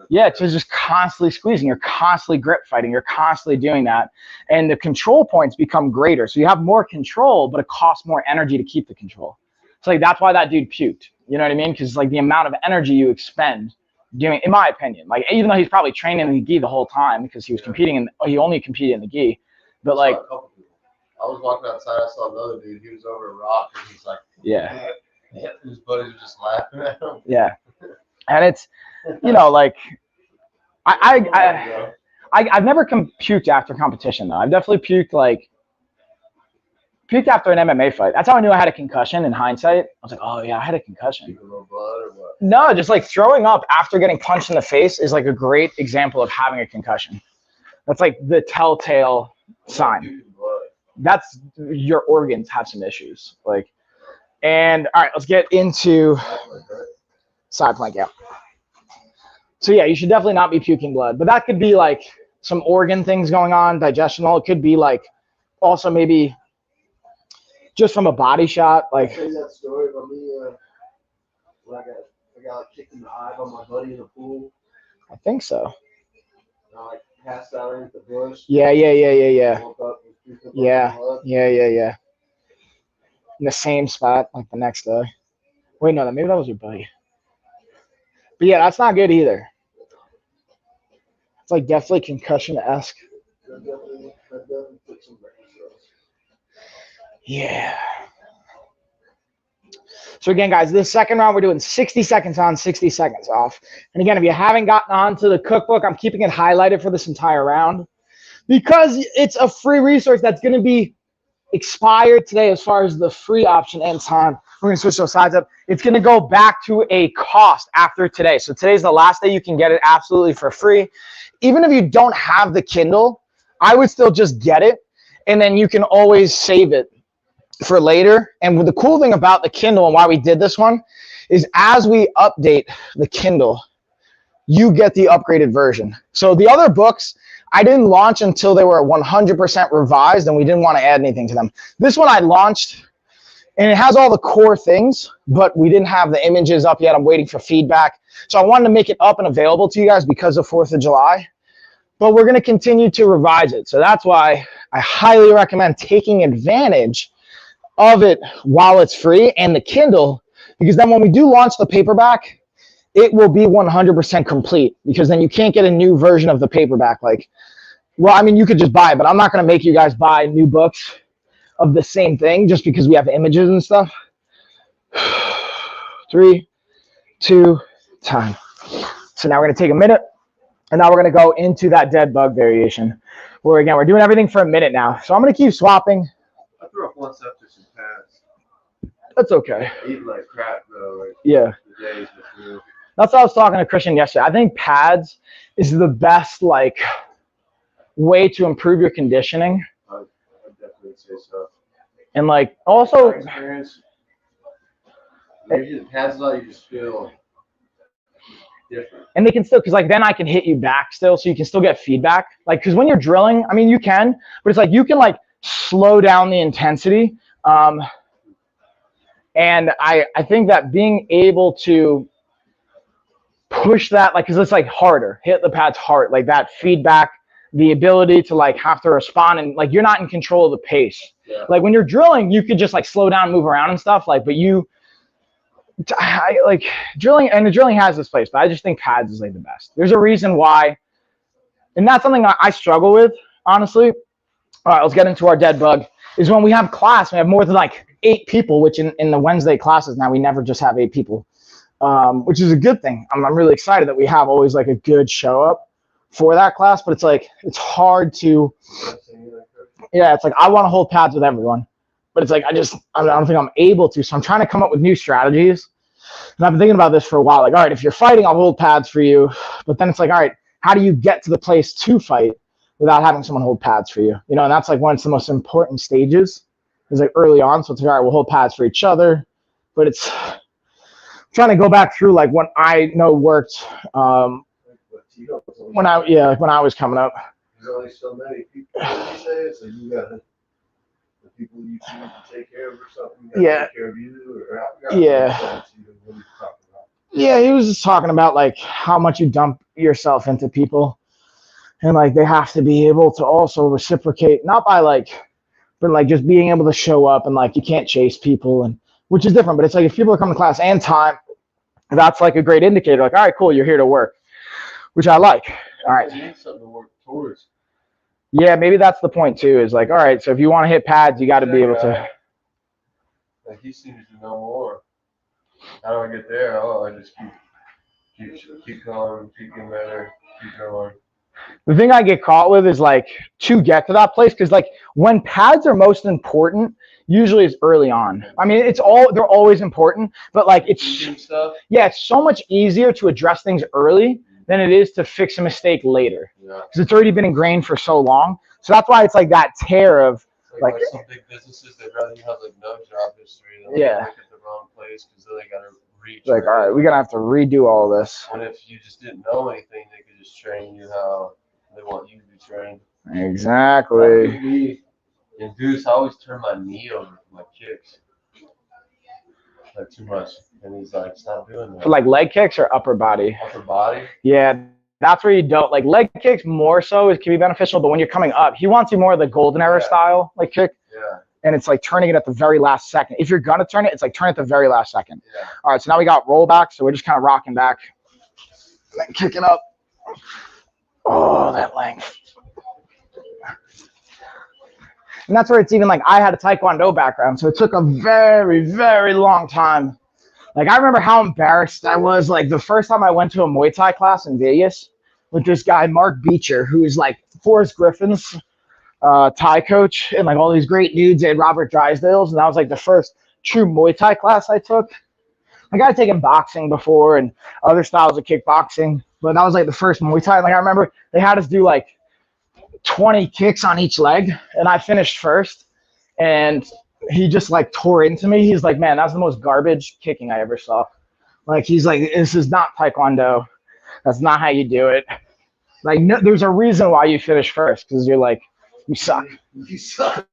yeah, to just constantly squeezing. You're constantly grip fighting. You're constantly doing that. And the control points become greater. So you have more control, but it costs more energy to keep the control. So like that's why that dude puked. You know what I mean? Because like the amount of energy you expend doing, in my opinion, like even though he's probably training in the gi the whole time because he was competing in, he only competed in the gi. But like, I was walking outside, I saw another dude, he was over a rock and he's like, yeah. His buddies were just laughing at him. Yeah. And it's, you know, like I've never puked after competition though. I've definitely puked after an MMA fight. That's how I knew I had a concussion in hindsight. I was like, oh yeah, I had a concussion. A little blood or what? No, just like throwing up after getting punched in the face is like a great example of having a concussion. That's like the telltale sign. That's your organs have some issues. Like, and all right, let's get into side plank out. So yeah, you should definitely not be puking blood, but that could be like some organ things going on, digestional. It could be like also maybe just from a body shot. Like, I'll tell you that story about me when I got like kicked in the eye by my buddy in the pool. I think so. And I like passed out underneath the bush. Yeah. Woke up and threw up Yeah. on blood. Yeah. In the same spot like the next day. Wait, no, maybe that was your buddy. But yeah, that's not good either. It's like definitely concussion-esque. That definitely took some brain cells. Yeah. So again, guys, this second round, we're doing 60 seconds on, 60 seconds off. And again, if you haven't gotten onto the cookbook, I'm keeping it highlighted for this entire round because it's a free resource that's going to be expired today as far as the free option ends on. We're going to switch those sides up. It's going to go back to a cost after today. So today's the last day you can get it absolutely for free. Even if you don't have the Kindle, I would still just get it, and then you can always save it for later. And the cool thing about the Kindle and why we did this one is as we update the Kindle, you get the upgraded version. So the other books, I didn't launch until they were 100% revised, and we didn't want to add anything to them. This one I launched, and it has all the core things, but we didn't have the images up yet. I'm waiting for feedback. So I wanted to make it up and available to you guys because of 4th of July. But we're going to continue to revise it. So that's why I highly recommend taking advantage of it while it's free and the Kindle, because then when we do launch the paperback, it will be 100% complete, because then you can't get a new version of the paperback. Like, well, I mean, you could just buy it, but I'm not going to make you guys buy new books of the same thing just because we have images and stuff. 3, 2, time. So now we're going to take a minute, and now we're going to go into that dead bug variation, where again, we're doing everything for a minute now. So I'm going to keep swapping. I threw up once after some pads. That's okay. I eat like crap though. Like, Yeah. the days before. That's what I was talking to Christian yesterday. I think pads is the best like way to improve your conditioning. I'd definitely say so. And like also, My experience, when you get pads out, you just feel different. and they can still, because like then I can hit you back still, so you can still get feedback. Like, because when you're drilling, I mean, you can, but it's like you can like slow down the intensity. And I think that being able to push that, like, because it's like harder, hit the pads hard, like that feedback, the ability to like have to respond, and like you're not in control of the pace. Yeah. Like when you're drilling, you could just like slow down, move around and stuff. Like, but like drilling, and the drilling has this place, but I just think pads is like the best. There's a reason why, and that's something I struggle with. honestly, all right, let's get into our dead bug, is when we have class, we have more than like 8 people, which in the Wednesday classes now, we never just have 8 people, which is a good thing. I'm really excited that we have always like a good show up for that class, but it's like, it's hard to, yeah, it's like, I want to hold pads with everyone, but it's like, I don't think I'm able to. So I'm trying to come up with new strategies. And I've been thinking about this for a while. Like, all right, if you're fighting, I'll hold pads for you. But then it's like, all right, how do you get to the place to fight without having someone hold pads for you? You know, and that's like one of the most important stages is like early on. So it's like, all right, we'll hold pads for each other. But it's trying to go back through like what I know worked when I was coming up. There's only so many people these days, so you got the people you choose to take care of or something. Yeah. Take care of you, or Yeah. Yeah, he was just talking about like how much you dump yourself into people, and like they have to be able to also reciprocate, not by like, but like just being able to show up, and like you can't chase people, and which is different. But it's like if people are coming to class and time, that's like a great indicator. Like, all right, cool, you're here to work, which I like. All right. You need something to work towards. Yeah, maybe that's the point too. Is like, all right, so if you want to hit pads, you got to be able to. Like he seems to know more. How do I get there? Oh, I just keep going, keep getting better, keep going. The thing I get caught with is like to get to that place, because like when pads are most important, usually it's early on. I mean, they're always important, but like it's so much easier to address things early than it is to fix a mistake later, because it's already been ingrained for so long. So that's why it's like that tear of like some big businesses, they'd rather you have like no job history than yeah. Look at the wrong place because then they gotta reach. Like, all right, we're gonna have to redo all this. And if you just didn't know anything, they could just train you how they want you to be trained. Exactly. And Goose, I always turn my knee over for my kicks. Like too much. And he's like, stop doing that. For like leg kicks or upper body? Upper body? Yeah, that's where you don't. Like leg kicks more so can be beneficial, but when you're coming up, he wants you more of the golden era style like kick. Yeah. And it's like turning it at the very last second. If you're going to turn it, it's like turn it at the very last second. Yeah. All right, so now we got roll back, so we're just kind of rocking back. And then kicking up. Oh, that length. And that's where it's even like I had a Taekwondo background, so it took a very, very long time. Like I remember how embarrassed I was like the first time I went to a Muay Thai class in Vegas with this guy, Mark Beecher, who is like Forrest Griffin's Thai coach, and like all these great dudes. They had Robert Drysdale's, and that was like the first true Muay Thai class I took. Like I had taken boxing before and other styles of kickboxing, but that was like the first Muay Thai. Like I remember they had us do like 20 kicks on each leg, and I finished first, and he just like tore into me. He's like, man, that's the most garbage kicking I ever saw. Like he's like, this is not Taekwondo. That's not how you do it. Like no, there's a reason why you finish first, because you're like, you suck. You suck.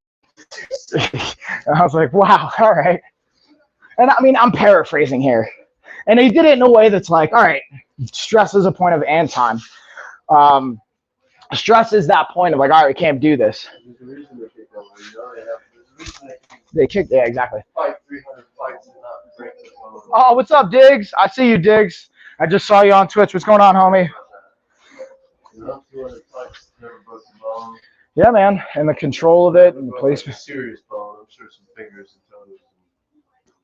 And I was like, wow, all right. And I mean, I'm paraphrasing here. And he did it in a way that's like, all right, stress is a point of and time. Stress is that point of like, all right, we can't do this. There's a reason they kick that way, you know? There's a reason They kick, yeah, exactly. fight 300 fights and not break the bone. Oh, what's up, Diggs? I see you, Diggs. I just saw you on Twitch. What's going on, homie? You know, 200 fights, never broke the bone. Yeah, man. And the control of it and the placement. Serious bone. I'm sure some fingers and toes.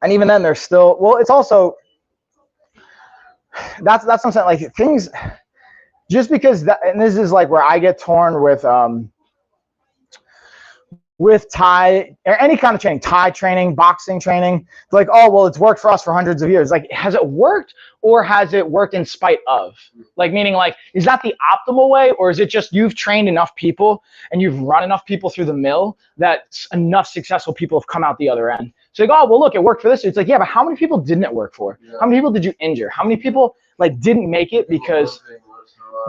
And even then, there's still, well, it's also, that's what I'm saying. Like things, just because that, and this is like where I get torn with Thai or any kind of training, Thai training, boxing training. It's like, oh, well, it's worked for us for hundreds of years. Like, has it worked, or has it worked in spite of? Like, meaning like, is that the optimal way, or is it just you've trained enough people and you've run enough people through the mill that enough successful people have come out the other end? So like, oh, well, look, it worked for this. It's like, yeah, but how many people didn't it work for? Yeah. How many people did you injure? How many people like didn't make it because,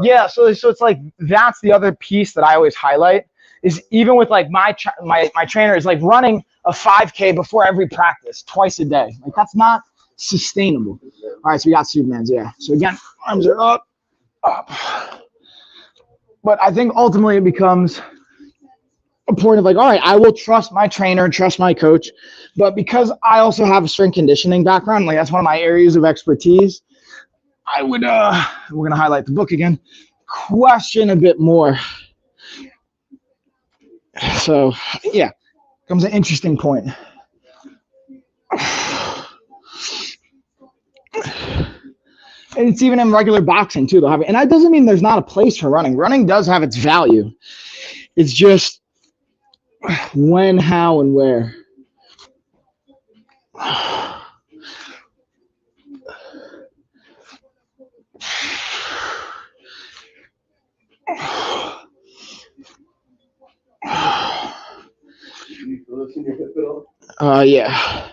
yeah, so it's like, that's the other piece that I always highlight. Is even with like my trainer is like running a 5K before every practice twice a day. Like that's not sustainable. All right, so we got Supermans, yeah. So again, arms are up. But I think ultimately it becomes a point of like, all right, I will trust my trainer and trust my coach, but because I also have a strength conditioning background, like that's one of my areas of expertise, I would we're gonna highlight the book again, question a bit more. So, yeah, comes an interesting point. And it's even in regular boxing too. They'll have it. And that doesn't mean there's not a place for running. Running does have its value. It's just when, how, and where. Yeah.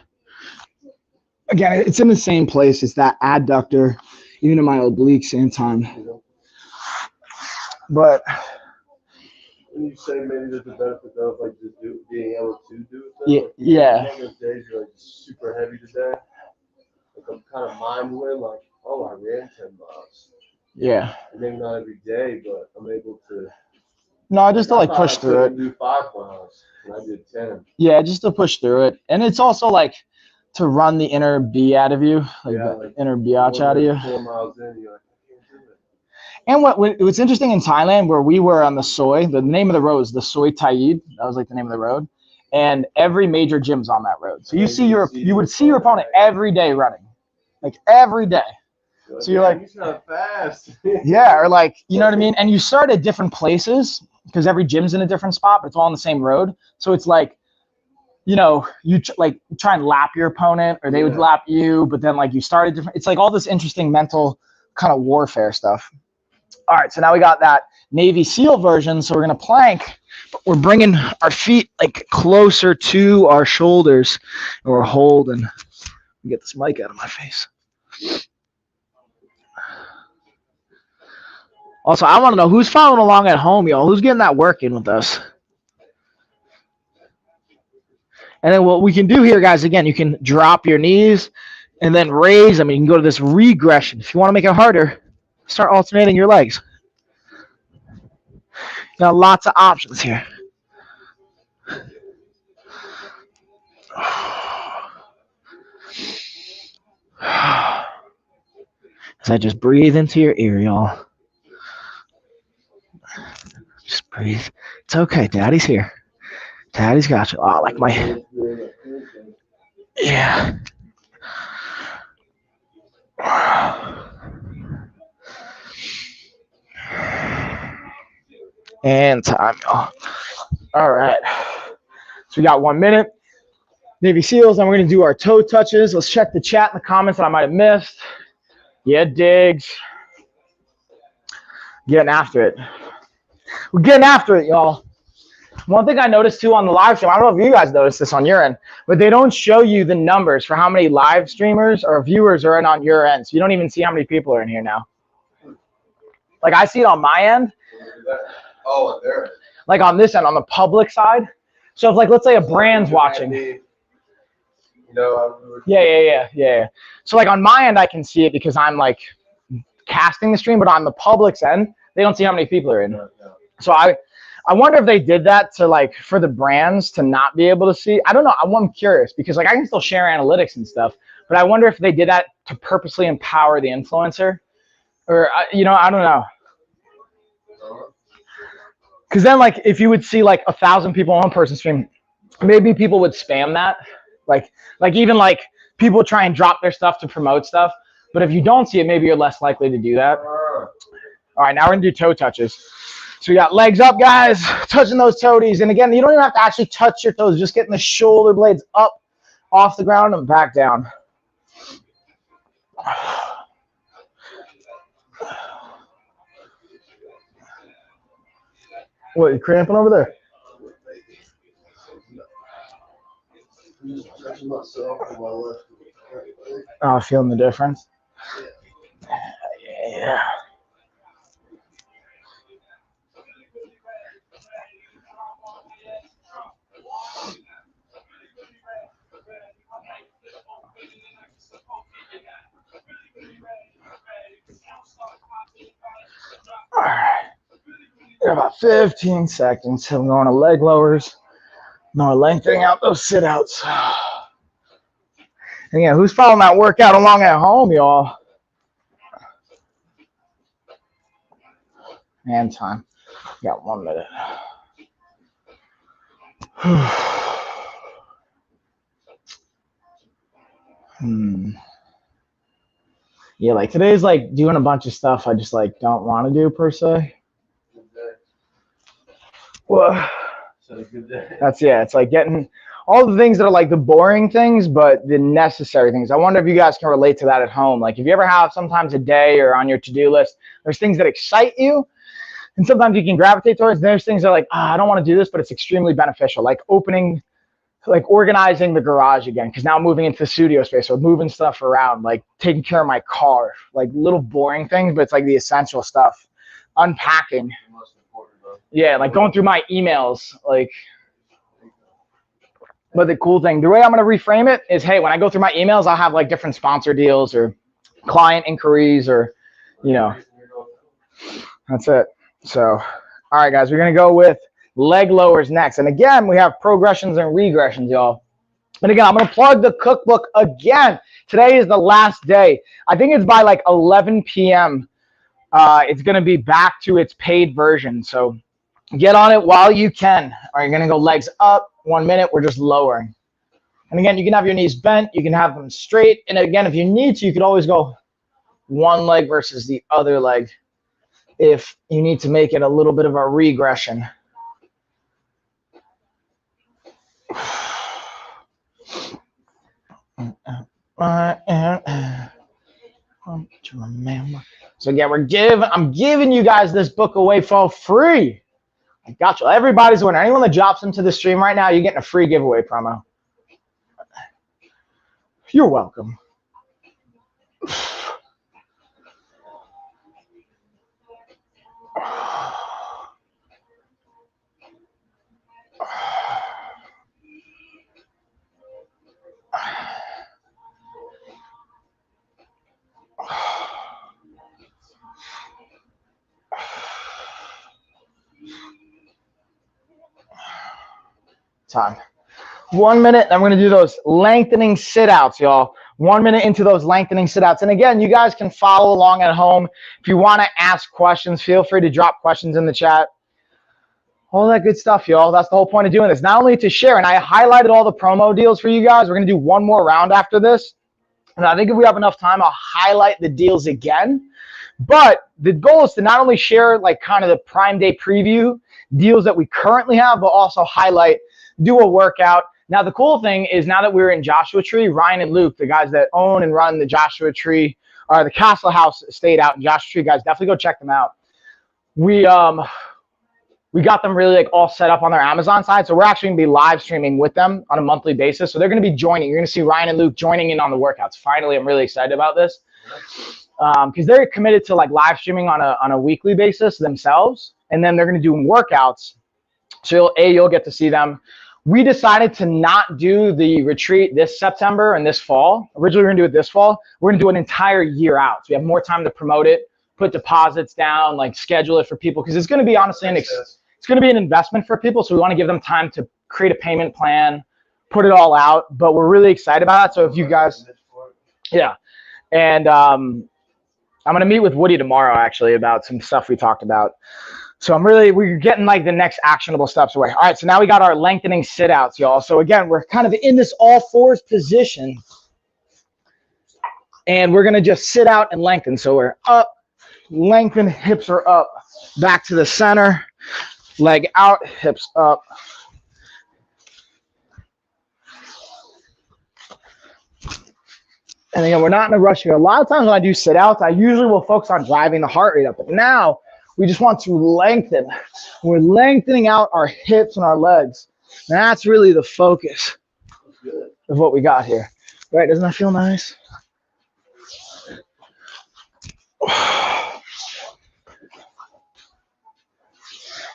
Again, it's in the same place. It's that adductor, even in my obliques and time. But When you say maybe there's a benefit of like just being able to do it, yeah, like, yeah, one of those days you're like super heavy today, like I'm kind of mind-blowing, like, oh, I ran 10 miles. yeah. Maybe not every day, but I'm able to. No, just to I like thought push I through it. couldn't do 5 miles, and I did 10. Yeah, just to push through it. And it's also like to run the inner B out of you, like Yeah, the like, inner biatch out of you. 4 miles in, you're like, I can't do it. And what's interesting in Thailand, where we were on the Soi, the name of the road is the Soi Thayid. That was like the name of the road, and every major gym's on that road. So you would see your opponent every day running, like every day. So you're like, he's not fast. yeah, or like, you know what I mean? And you start at different places because every gym's in a different spot, but it's all on the same road. So it's like, you know, you like try and lap your opponent, or they would lap you, but then like you started different. It's like all this interesting mental kind of warfare stuff. All right, so now we got that Navy SEAL version. So we're gonna plank, but we're bringing our feet like closer to our shoulders, and we're holding. Get this mic out of my face. Also, I want to know who's following along at home, y'all. Who's getting that work in with us? And then what we can do here, guys, again, you can drop your knees and then raise them. You can go to this regression. If you want to make it harder, start alternating your legs. Got lots of options here. As I just breathe into your ear, y'all. Just breathe. It's okay. Daddy's here. Daddy's got you. Oh, like my... Yeah. And time, y'all. All right. So we got 1 minute. Navy SEALs, and we're going to do our toe touches. Let's check the chat in the comments that I might have missed. Yeah, Diggs. Getting after it. We're getting after it, y'all. One thing I noticed, too, on the live stream, I don't know if you guys noticed this on your end, but they don't show you the numbers for how many live streamers or viewers are in on your end. So you don't even see how many people are in here now. Like, I see it on my end. Oh, there. Like, on this end, on the public side. So, if, like, let's say a brand's watching. Yeah. So like on my end, I can see it because I'm like casting the stream, but on the public's end, they don't see how many people are in. So I wonder if they did that to like for the brands to not be able to see. I don't know. I'm curious because like I can still share analytics and stuff, but I wonder if they did that to purposely empower the influencer, or you know, I don't know. Because then like if you would see like 1,000 people on one person's stream, maybe people would spam that. Like even like people try and drop their stuff to promote stuff. But if you don't see it, maybe you're less likely to do that. All right, now we're gonna do toe touches. So we got legs up, guys, touching those toesies. And again, you don't even have to actually touch your toes, just getting the shoulder blades up off the ground and back down. What, you cramping over there? Oh, feeling the difference? Yeah. All right. Got about 15 seconds till I'm going to leg lowers. No, lengthening out those sit outs. And yeah, who's following that workout along at home, y'all? And time. Got 1 minute. Yeah, like today's like doing a bunch of stuff I just like don't want to do per se. Good day. Well, So good day. it's like getting all the things that are like the boring things, but the necessary things. I wonder if you guys can relate to that at home. Like if you ever have sometimes a day or on your to-do list, there's things that excite you, and sometimes you can gravitate towards. There's things that are like, I don't want to do this, but it's extremely beneficial. Like organizing the garage again, because now I'm moving into the studio space, or moving stuff around, like taking care of my car, like little boring things, but it's like the essential stuff. Unpacking. The most important, though. Yeah, like going through my emails, like. But the cool thing, the way I'm going to reframe it is, hey, when I go through my emails, I'll have like different sponsor deals or client inquiries, or, you know, that's it. So, all right, guys, we're going to go with leg lowers next. And again, we have progressions and regressions, y'all. And again, I'm going to plug the cookbook again. Today is the last day. I think it's by like 11 p.m. It's going to be back to its paid version. So get on it while you can. All right, you're going to go legs up. 1 minute, we're just lowering. And again, you can have your knees bent. You can have them straight. And again, if you need to, you could always go one leg versus the other leg if you need to make it a little bit of a regression. To remember. So again, I'm giving you guys this book away for free. I got you. Everybody's winner. Anyone that drops into the stream right now, you're getting a free giveaway promo. You're welcome. Time. 1 minute, I'm going to do those lengthening sit-outs, y'all. 1 minute into those lengthening sit-outs. And again, you guys can follow along at home. If you want to ask questions, feel free to drop questions in the chat. All that good stuff, y'all. That's the whole point of doing this. Not only to share, and I highlighted all the promo deals for you guys. We're going to do one more round after this. And I think if we have enough time, I'll highlight the deals again. But the goal is to not only share like kind of the Prime Day preview deals that we currently have, but also highlight, do a workout. Now, the cool thing is now that we're in Joshua Tree, Ryan and Luke, the guys that own and run the Joshua Tree, or the Castle House Estate out in Joshua Tree, guys, definitely go check them out. We got them really like all set up on their Amazon side. So we're actually gonna be live streaming with them on a monthly basis. So they're gonna be joining. You're gonna see Ryan and Luke joining in on the workouts. Finally, I'm really excited about this. Because they're committed to like live streaming on a weekly basis themselves. And then they're gonna do workouts. So you'll get to see them. We decided to not do the retreat this September and this fall. Originally, we were gonna do it this fall. We're gonna do an entire year out. So we have more time to promote it, put deposits down, like schedule it for people. Because it's gonna be honestly, it's gonna be an investment for people. So we wanna give them time to create a payment plan, put it all out. But we're really excited about it. So if you guys, yeah. And I'm gonna meet with Woody tomorrow actually about some stuff we talked about. So we're getting like the next actionable steps away. All right, so now we got our lengthening sit outs, y'all. So again, we're kind of in this all fours position and we're gonna just sit out and lengthen. So we're up, lengthen, hips are up, back to the center, leg out, hips up. And again, we're not in a rush here. A lot of times when I do sit outs, I usually will focus on driving the heart rate up. But now we just want to lengthen. We're lengthening out our hips and our legs. And that's really the focus of what we got here. Right? Doesn't that feel nice?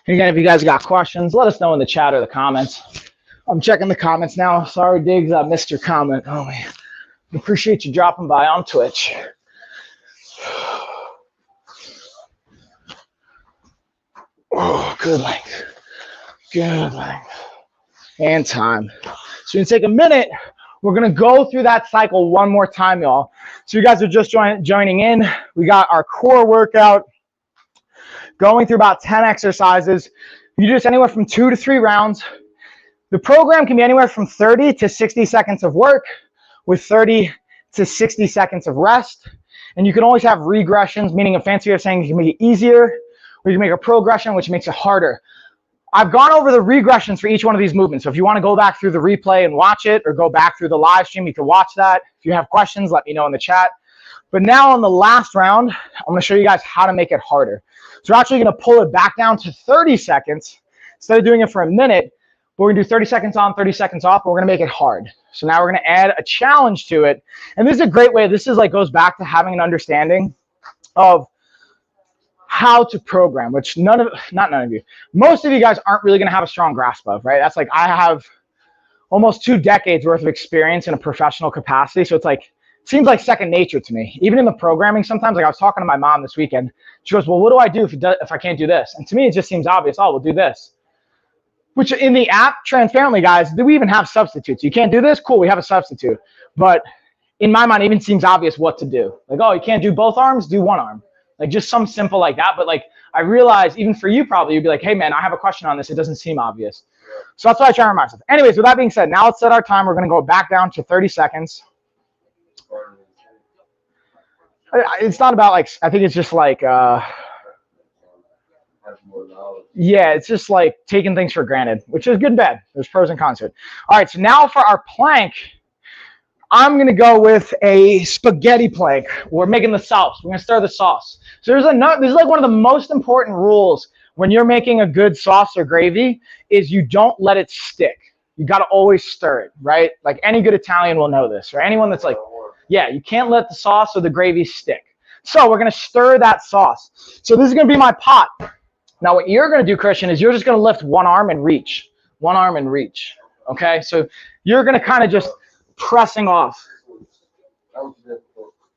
Again, if you guys got questions, let us know in the chat or the comments. I'm checking the comments now. Sorry, Diggs, I missed your comment. Oh, man. Appreciate you dropping by on Twitch. Oh, good length. Good length. And time. So you're gonna take a minute. We're gonna go through that cycle one more time, y'all. So you guys are just joining in. We got our core workout going through about 10 exercises. You do this anywhere from 2 to 3 rounds. The program can be anywhere from 30 to 60 seconds of work with 30 to 60 seconds of rest. And you can always have regressions, meaning a fancy way of saying you can make it easier, or you can make a progression, which makes it harder. I've gone over the regressions for each one of these movements. So if you want to go back through the replay and watch it, or go back through the live stream, you can watch that. If you have questions, let me know in the chat. But now on the last round, I'm going to show you guys how to make it harder. So we're actually going to pull it back down to 30 seconds instead of doing it for a minute. But we're going to do 30 seconds on, 30 seconds off, but we're going to make it hard. So now we're going to add a challenge to it. And this is a great way. This is like goes back to having an understanding of how to program, which not none of you, most of you guys aren't really going to have a strong grasp of, right? That's like, I have almost 2 decades worth of experience in a professional capacity. So it's like, seems like second nature to me. Even in the programming sometimes, like I was talking to my mom this weekend. She goes, well, what do I do if I can't do this? And to me, it just seems obvious. Oh, we'll do this. Which in the app, transparently, guys, do we even have substitutes? You can't do this? Cool, we have a substitute. But in my mind, it even seems obvious what to do. Like, oh, you can't do both arms? Do one arm. Like just some simple like that. But like, I realize even for you probably, you'd be like, hey man, I have a question on this. It doesn't seem obvious. So that's why I try to remind myself. Anyways, with that being said, now let's set our time. We're going to go back down to 30 seconds. It's not about like, I think it's just like, yeah, it's just like taking things for granted, which is good and bad. There's pros and cons to it. All right, so now for our plank, I'm going to go with a spaghetti plank. We're making the sauce. We're going to stir the sauce. So this is like one of the most important rules when you're making a good sauce or gravy is you don't let it stick. You got to always stir it, right? Like any good Italian will know this, or anyone that's like, yeah, you can't let the sauce or the gravy stick. So we're going to stir that sauce. So this is going to be my pot. Now what you're going to do, Christian, is you're just going to lift one arm and reach. One arm and reach. Okay? So you're going to kind of just pressing off.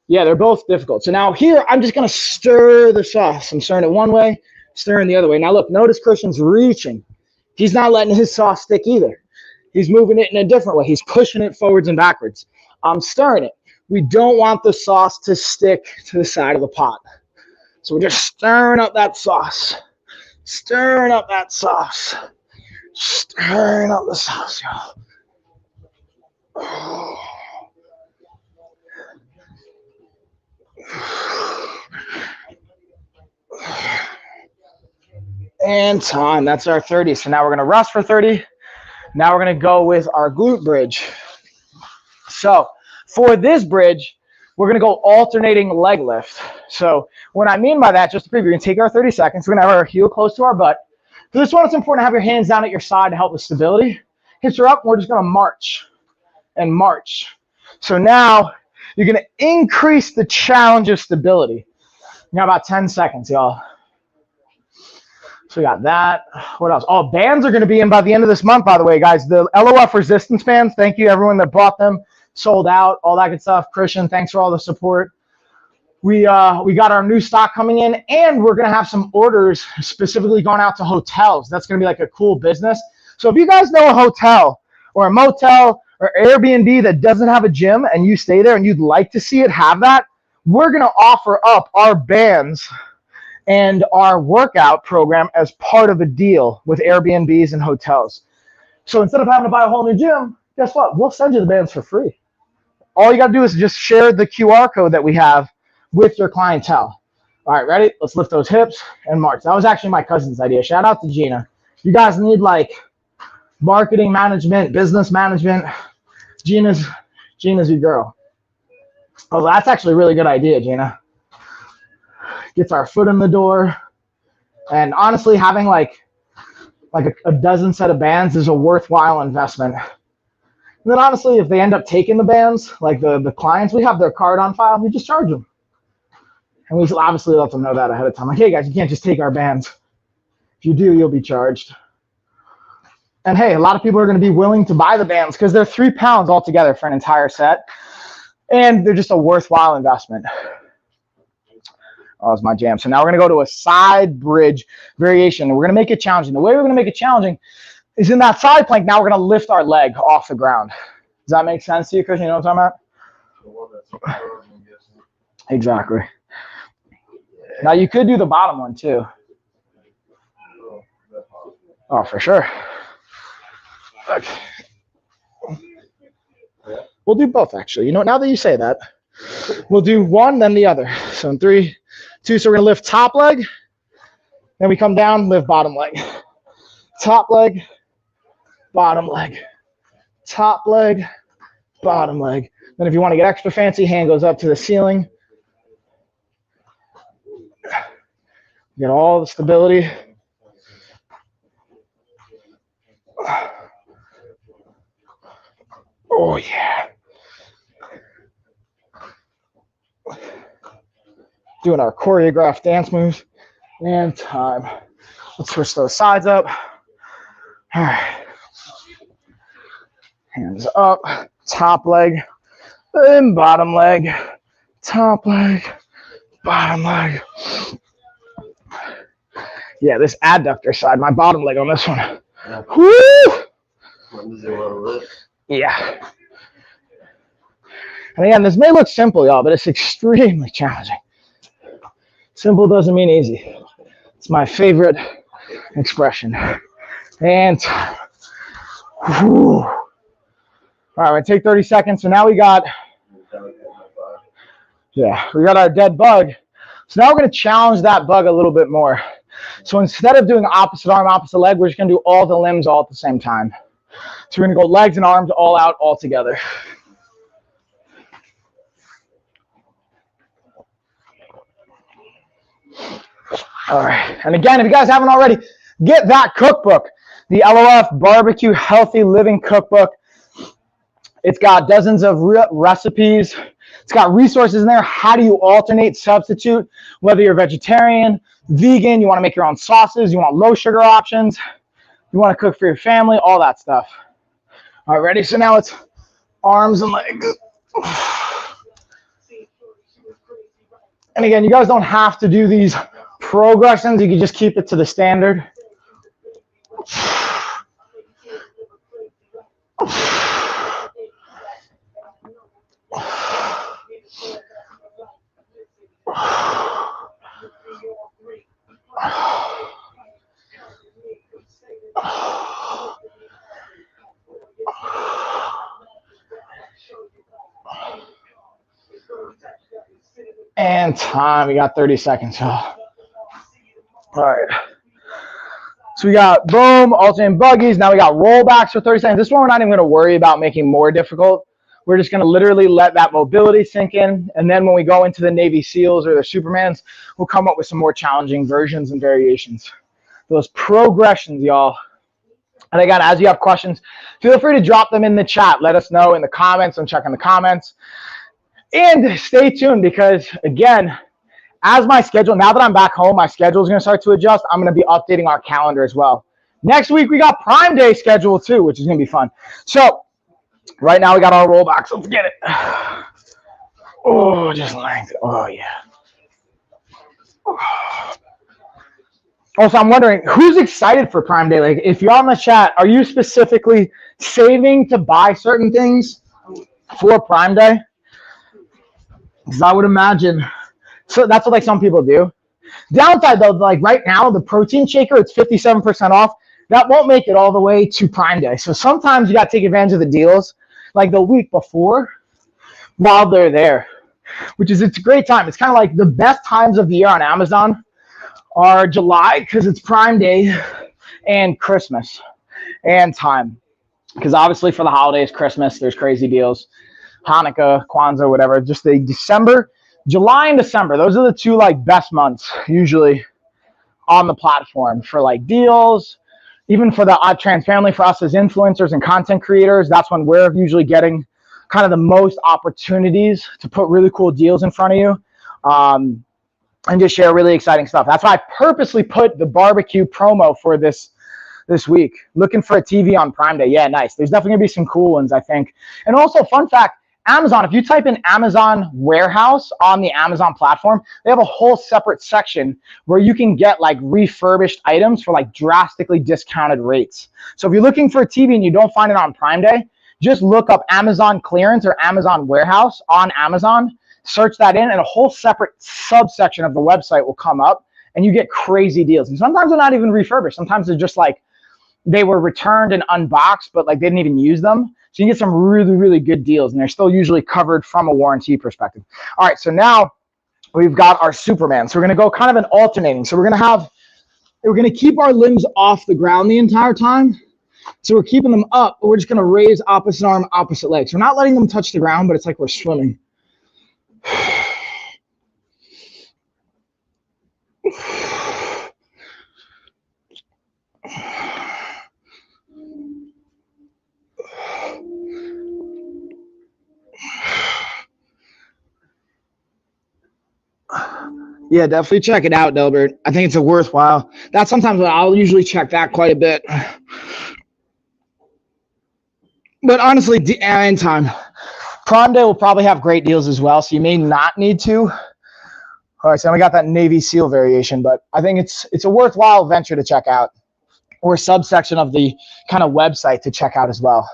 Yeah, they're both difficult. So now here, I'm just going to stir the sauce. I'm stirring it one way, stirring the other way. Now look, notice Christian's reaching. He's not letting his sauce stick either. He's moving it in a different way. He's pushing it forwards and backwards. I'm stirring it. We don't want the sauce to stick to the side of the pot. So we're just stirring up that sauce. Stirring up that sauce. Stirring up the sauce, y'all. And time. That's our 30. So now we're going to rest for 30. Now we're going to go with our glute bridge. So for this bridge, we're going to go alternating leg lift. So what I mean by that, just to preview, we're going to take our 30 seconds. We're going to have our heel close to our butt. For this one, it's important to have your hands down at your side to help with stability. Hips are up. We're just going to march and march. So now you're going to increase the challenge of stability. You got about 10 seconds, y'all. So we got that. What else? Oh, bands are going to be in by the end of this month, by the way, guys. The LOF resistance bands. Thank you, everyone that bought them. Sold out, all that good stuff. Christian, thanks for all the support. We got our new stock coming in, and we're going to have some orders specifically going out to hotels. That's going to be like a cool business. So if you guys know a hotel or a motel or Airbnb that doesn't have a gym and you stay there and you'd like to see it have that, we're going to offer up our bands and our workout program as part of a deal with Airbnbs and hotels. So instead of having to buy a whole new gym, guess what? We'll send you the bands for free. All you got to do is just share the QR code that we have with your clientele. All right, ready? Let's lift those hips and march. That was actually my cousin's idea. Shout out to Gina. You guys need like marketing management, business management. Gina's your girl. Oh, that's actually a really good idea, Gina. Gets our foot in the door. And honestly, having like a dozen set of bands is a worthwhile investment. And then honestly, if they end up taking the bands, like the clients, we have their card on file, we just charge them. And we obviously let them know that ahead of time. Like, hey guys, you can't just take our bands. If you do, you'll be charged. And hey, a lot of people are going to be willing to buy the bands because they're £3 altogether for an entire set. And they're just a worthwhile investment. Oh, that's my jam. So now we're going to go to a side bridge variation. And we're going to make it challenging. The way we're going to make it challenging is in that side plank. Now we're going to lift our leg off the ground. Does that make sense to you, Christian? You know what I'm talking about? Exactly. Now you could do the bottom one too. Oh, for sure. Okay. We'll do both, actually. You know what? Now that you say that, we'll do one, then the other. So in 3, 2, so we're going to lift top leg. Then we come down, lift bottom leg. Top leg, bottom leg. Top leg, bottom leg. Then if you want to get extra fancy, hand goes up to the ceiling. Get all the stability. Oh, yeah. Doing our choreographed dance moves. And time. Let's switch those sides up. All right. Hands up. Top leg. And bottom leg. Top leg. Bottom leg. Yeah, this adductor side, my bottom leg on this one. Yeah. Woo! Yeah. And again, this may look simple, y'all, but it's extremely challenging. Simple doesn't mean easy. It's my favorite expression. And whew. All right, we're gonna take 30 seconds. So now we got our dead bug. So now we're gonna challenge that bug a little bit more. So instead of doing opposite arm, opposite leg, we're just gonna do all the limbs all at the same time. So we're gonna go legs and arms all out, all together. All right, and again, if you guys haven't already, get that cookbook, the LOF Barbecue Healthy Living Cookbook. It's got dozens of recipes. It's got resources in there. How do you alternate, substitute, whether you're vegetarian, vegan, you want to make your own sauces, you want low sugar options, you want to cook for your family, all that stuff. All right, ready? So now it's arms and legs. And again, you guys don't have to do these progressions. You can just keep it to the standard. And time. We got 30 seconds. All right. So we got boom, alternating buggies. Now we got rollbacks for 30 seconds. This one we're not even going to worry about making more difficult. We're just going to literally let that mobility sink in. And then when we go into the Navy SEALs or the Supermans, we'll come up with some more challenging versions and variations. Those progressions, y'all. And again, as you have questions, feel free to drop them in the chat. Let us know in the comments. I'm checking the comments. And stay tuned because, again, as my schedule, now that I'm back home, my schedule is going to start to adjust. I'm going to be updating our calendar as well. Next week, we got Prime Day scheduled too, which is going to be fun. So right now, we got our rollbacks. Let's get it. Oh, just length. Oh, yeah. Also, I'm wondering, who's excited for Prime Day? Like, if you're on the chat, are you specifically saving to buy certain things for Prime Day? Because I would imagine, so that's what like some people do. Downside though, like right now, the protein shaker, it's 57% off. That won't make it all the way to Prime Day. So sometimes you got to take advantage of the deals like the week before while they're there, which is, it's a great time. It's kind of like the best times of the year on Amazon are July because it's Prime Day and Christmas and time. Because obviously for the holidays, Christmas, there's crazy deals. Hanukkah, Kwanzaa, whatever, just the December, July and December. Those are the two like best months usually on the platform for like deals, even for the trans family, for us as influencers and content creators. That's when we're usually getting kind of the most opportunities to put really cool deals in front of you and just share really exciting stuff. That's why I purposely put the barbecue promo for this week. Looking for a TV on Prime Day. Yeah, nice. There's definitely gonna be some cool ones, I think. And also, fun fact, Amazon, if you type in Amazon warehouse on the Amazon platform, they have a whole separate section where you can get like refurbished items for like drastically discounted rates. So if you're looking for a TV and you don't find it on Prime Day, just look up Amazon clearance or Amazon warehouse on Amazon, search that in, and a whole separate subsection of the website will come up and you get crazy deals. And sometimes they're not even refurbished. Sometimes they're just like they were returned and unboxed, but like they didn't even use them. So you get some really, really good deals, and they're still usually covered from a warranty perspective. All right, so now we've got our Superman. So we're gonna go kind of an alternating. So we're gonna keep our limbs off the ground the entire time. So we're keeping them up, but we're just gonna raise opposite arm, opposite leg. So we're not letting them touch the ground, but it's like we're swimming. Yeah, definitely check it out, Delbert. I think it's a worthwhile. That's sometimes I'll usually check that quite a bit. But honestly, in time, Prime Day will probably have great deals as well, so you may not need to. All right, so we got that Navy SEAL variation, but I think it's a worthwhile venture to check out, or a subsection of the kind of website to check out as well.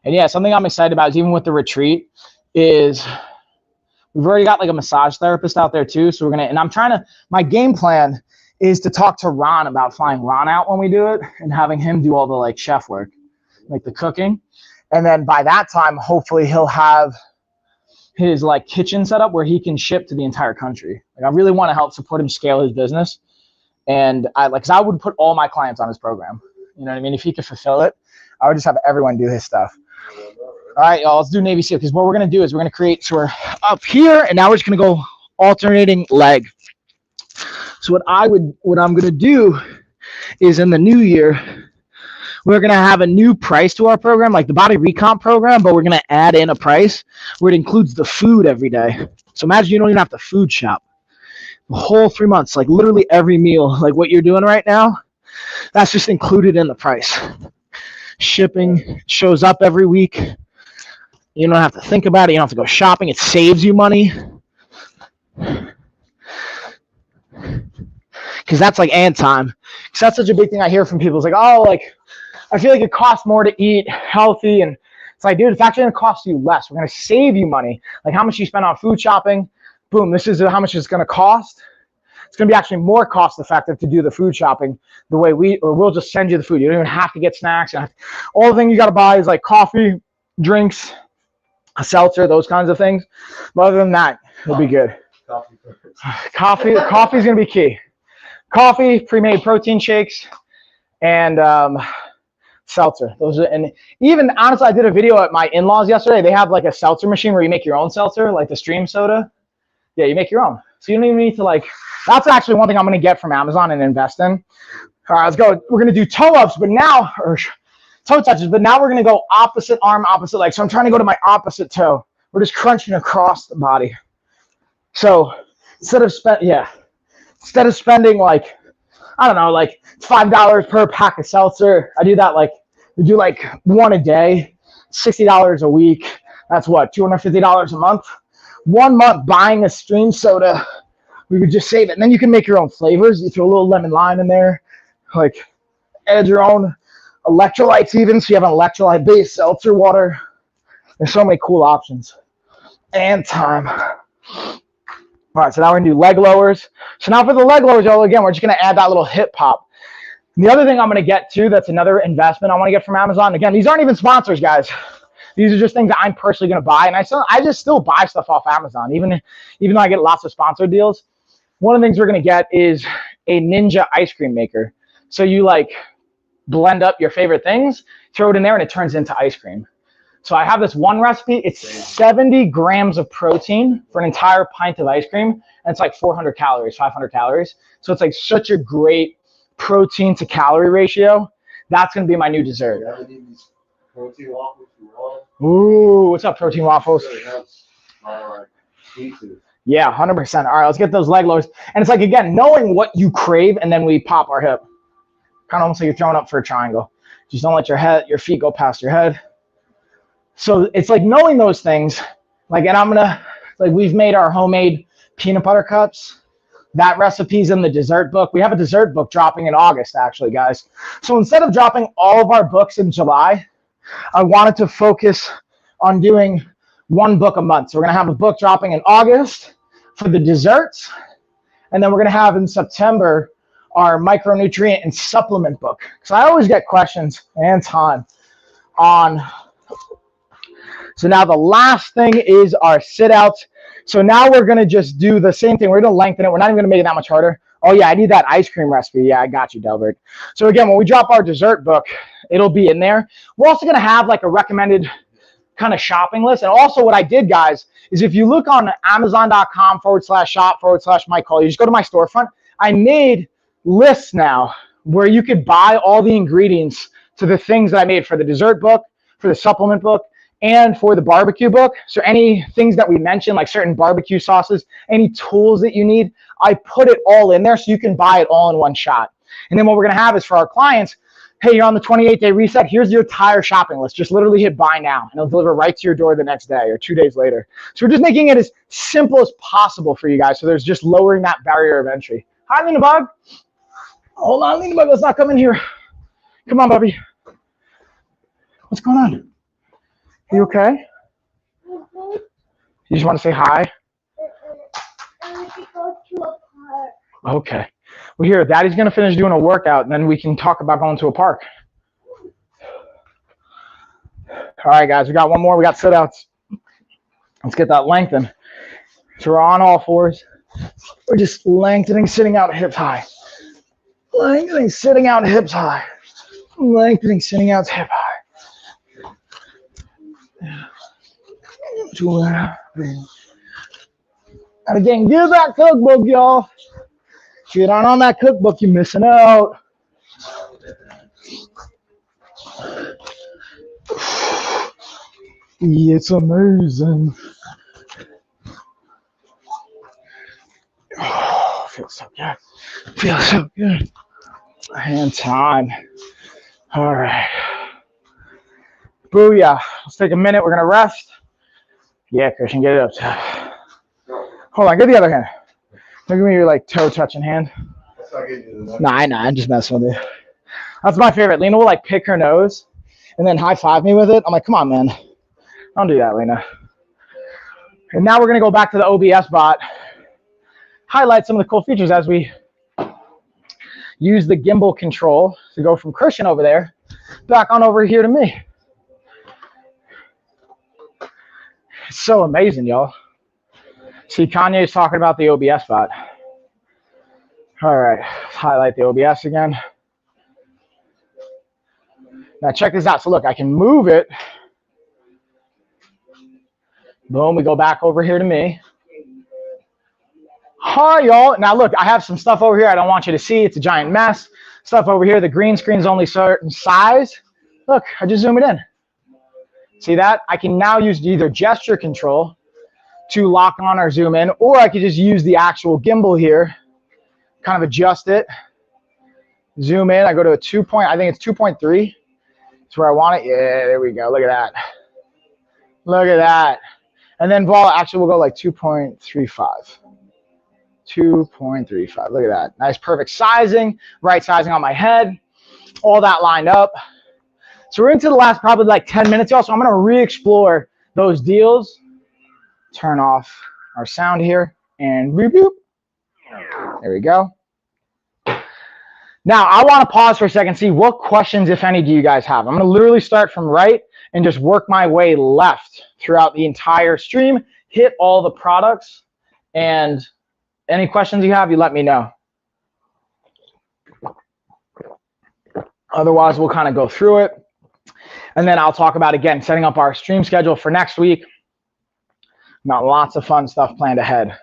And yeah, something I'm excited about is even with the retreat is we've already got like a massage therapist out there too. So my game plan is to talk to Ron about flying Ron out when we do it and having him do all the like chef work, like the cooking. And then by that time, hopefully he'll have his like kitchen set up where he can ship to the entire country. Like I really want to help support him scale his business. And I would put all my clients on his program. You know what I mean? If he could fulfill it, I would just have everyone do his stuff. All right, y'all, let's do Navy SEAL, because what we're going to do is we're going to create, so we're up here, and now we're just going to go alternating leg. So what I'm going to do is in the new year, we're going to have a new price to our program, like the body recomp program, but we're going to add in a price where it includes the food every day. So imagine you don't even have to food shop the whole 3 months, like literally every meal, like what you're doing right now, that's just included in the price. Shipping shows up every week. You don't have to think about it. You don't have to go shopping. It saves you money. Because that's like and time. Because that's such a big thing I hear from people. It's like, oh, like, I feel like it costs more to eat healthy. And it's like, dude, it's actually going to cost you less. We're going to save you money. Like how much you spend on food shopping. Boom, this is how much it's going to cost. It's going to be actually more cost effective to do the food shopping the way we'll just send you the food. You don't even have to get snacks. All the thing you got to buy is like coffee, drinks, a seltzer, those kinds of things. But other than that, it'll be good. Coffee is going to be key. Coffee, pre-made protein shakes, and seltzer. And even honestly, I did a video at my in-laws yesterday. They have like a seltzer machine where you make your own seltzer, like the Stream Soda. Yeah, you make your own. So you don't even need to like, that's actually one thing I'm going to get from Amazon and invest in. All right, let's go. We're going to do toe ups, but now, or toe touches, but now we're going to go opposite arm, opposite leg. So I'm trying to go to my opposite toe. We're just crunching across the body. So instead of spending like, I don't know, like $5 per pack of seltzer, I do that like, we do like one a day, $60 a week. That's what, $250 a month? 1 month buying a Stream Soda, we would just save it. And then you can make your own flavors. You throw a little lemon lime in there, like add your own electrolytes even. So you have an electrolyte-based seltzer water. There's so many cool options. And time. All right, so now we're gonna do leg lowers. So now for the leg lowers, y'all, again, we're just gonna add that little hip pop. And the other thing I'm gonna get to, that's another investment I wanna get from Amazon. Again, these aren't even sponsors, guys. These are just things that I'm personally going to buy. And I just still buy stuff off Amazon, even though I get lots of sponsored deals. One of the things we're going to get is a Ninja ice cream maker. So you like blend up your favorite things, throw it in there, and it turns into ice cream. So I have this one recipe. It's 70 grams of protein for an entire pint of ice cream. And it's like 400 calories, 500 calories. So it's like such a great protein to calorie ratio. That's going to be my new dessert. Protein waffles from Ron. Ooh, what's up, protein waffles? Really helps my pieces. Yeah, 100%. All right, let's get those leg lowers. And it's like, again, knowing what you crave, and then we pop our hip. Kind of almost like you're throwing up for a triangle. Just don't let your feet go past your head. So it's like knowing those things. Like, and we've made our homemade peanut butter cups. That recipe's in the dessert book. We have a dessert book dropping in August, actually, guys. So instead of dropping all of our books in July, I wanted to focus on doing one book a month. So we're going to have a book dropping in August for the desserts. And then we're going to have in September our micronutrient and supplement book. So I always get questions and time on. So now the last thing is our sit outs. So now we're gonna just do the same thing. We're gonna lengthen it. We're not even gonna make it that much harder. Oh yeah, I need that ice cream recipe. Yeah, I got you, Delbert. So again, when we drop our dessert book, it'll be in there. We're also gonna have like a recommended kind of shopping list. And also what I did, guys, is if you look on amazon.com/shop/Mike Cole, you just go to my storefront. I made lists now where you could buy all the ingredients to the things that I made for the dessert book, for the supplement book, and for the barbecue book. So any things that we mentioned, like certain barbecue sauces, any tools that you need, I put it all in there so you can buy it all in one shot. And then what we're gonna have is for our clients, hey, you're on the 28-day reset, here's your entire shopping list. Just literally hit buy now, and it'll deliver right to your door the next day or 2 days later. So we're just making it as simple as possible for you guys. So there's just lowering that barrier of entry. Hi, Lena Bug. Hold on, Lena Bug, let's not come in here. Come on, Bubby. What's going on? Are you okay? You just want to say hi? Okay. Well, here, Daddy's going to finish doing a workout, and then we can talk about going to a park. All right, guys, we got one more. We got sit-outs. Let's get that lengthened. So we're on all fours. We're just lengthening, sitting out hips high. Lengthening, sitting out hips high. Lengthening, sitting out hip high. And again, get that cookbook, y'all. If you're not on that cookbook, you're missing out. It's amazing. Oh, feels so good. Feels so good. Hand time. All right. Booyah. Let's take a minute. We're going to rest. Yeah, Christian, get it up. Hold on. Get the other hand. Look at me, your like toe touching hand. Nah, I know. I'm just messing with you. That's my favorite. Lena will like pick her nose and then high five me with it. I'm like, come on, man. Don't do that, Lena. And now we're going to go back to the OBS bot. Highlight some of the cool features as we use the gimbal control to go from Christian over there back on over here to me. It's so amazing, y'all. See, Kanye's talking about the OBS bot. All right, let's highlight the OBS again. Now check this out. So look, I can move it. Boom, we go back over here to me. Hi, y'all. Now look, I have some stuff over here I don't want you to see. It's a giant mess. Stuff over here, the green screen's only certain size. Look, I just zoom it in. See that? I can now use either gesture control to lock on or zoom in, or I could just use the actual gimbal here, kind of adjust it, zoom in. I go to a 2 point, I think it's 2.3. It's where I want it. Yeah, there we go. Look at that. Look at that. And then actually we'll go like 2.35. 2.35. Look at that. Nice, perfect sizing, right sizing on my head, all that lined up. So we're into the last probably like 10 minutes, y'all. So I'm going to re-explore those deals. Turn off our sound here and boop, boop. There we go. Now I want to pause for a second, see what questions, if any, do you guys have. I'm going to literally start from right and just work my way left throughout the entire stream, hit all the products, and any questions you have, you let me know. Otherwise, we'll kind of go through it. And then I'll talk about, again, setting up our stream schedule for next week. Got lots of fun stuff planned ahead.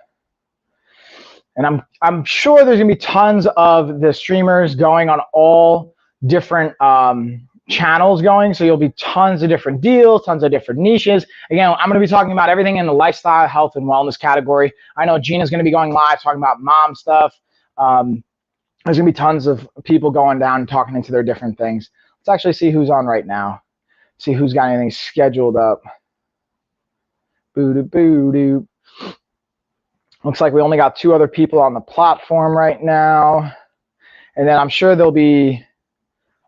And I'm sure there's going to be tons of the streamers going on all different channels going. So you'll be tons of different deals, tons of different niches. Again, I'm going to be talking about everything in the lifestyle, health, and wellness category. I know Gina's going to be going live talking about mom stuff. There's going to be tons of people going down and talking into their different things. Let's actually see who's on right now. See who's got anything scheduled up. Boo-doo-boo-doo. Looks like we only got 2 other people on the platform right now. And then I'm sure they'll be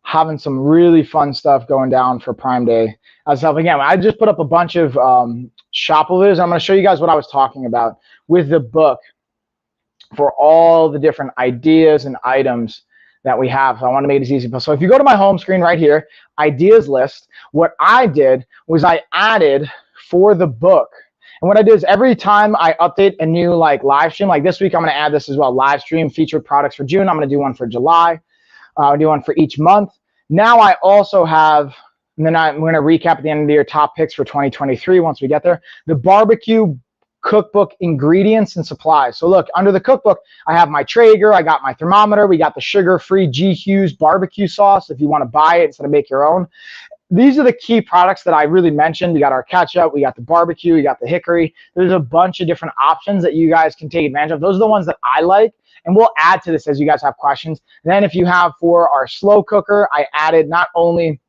having some really fun stuff going down for Prime Day. Again, I just put up a bunch of shop videos. I'm going to show you guys what I was talking about with the book. for all the different ideas and items that we have. So I want to make it as easy as possible. So if you go to my home screen right here, ideas list, what I did was I added for the book. And what I did is every time I update a new like live stream, like this week, I'm going to add this as well. Live stream featured products for June. I'm going to do one for July. I'll do one for each month. Now I also have, and then I'm going to recap at the end of the year top picks for 2023 once we get there. The barbecue cookbook ingredients and supplies. So look, under the cookbook, I have my Traeger, I got my thermometer, we got the sugar-free G. Hughes barbecue sauce if you want to buy it instead of make your own. These are the key products that I really mentioned. We got our ketchup, we got the barbecue, we got the hickory. There's a bunch of different options that you guys can take advantage of. Those are the ones that I like, and we'll add to this as you guys have questions. And then if you have for our slow cooker, I added not only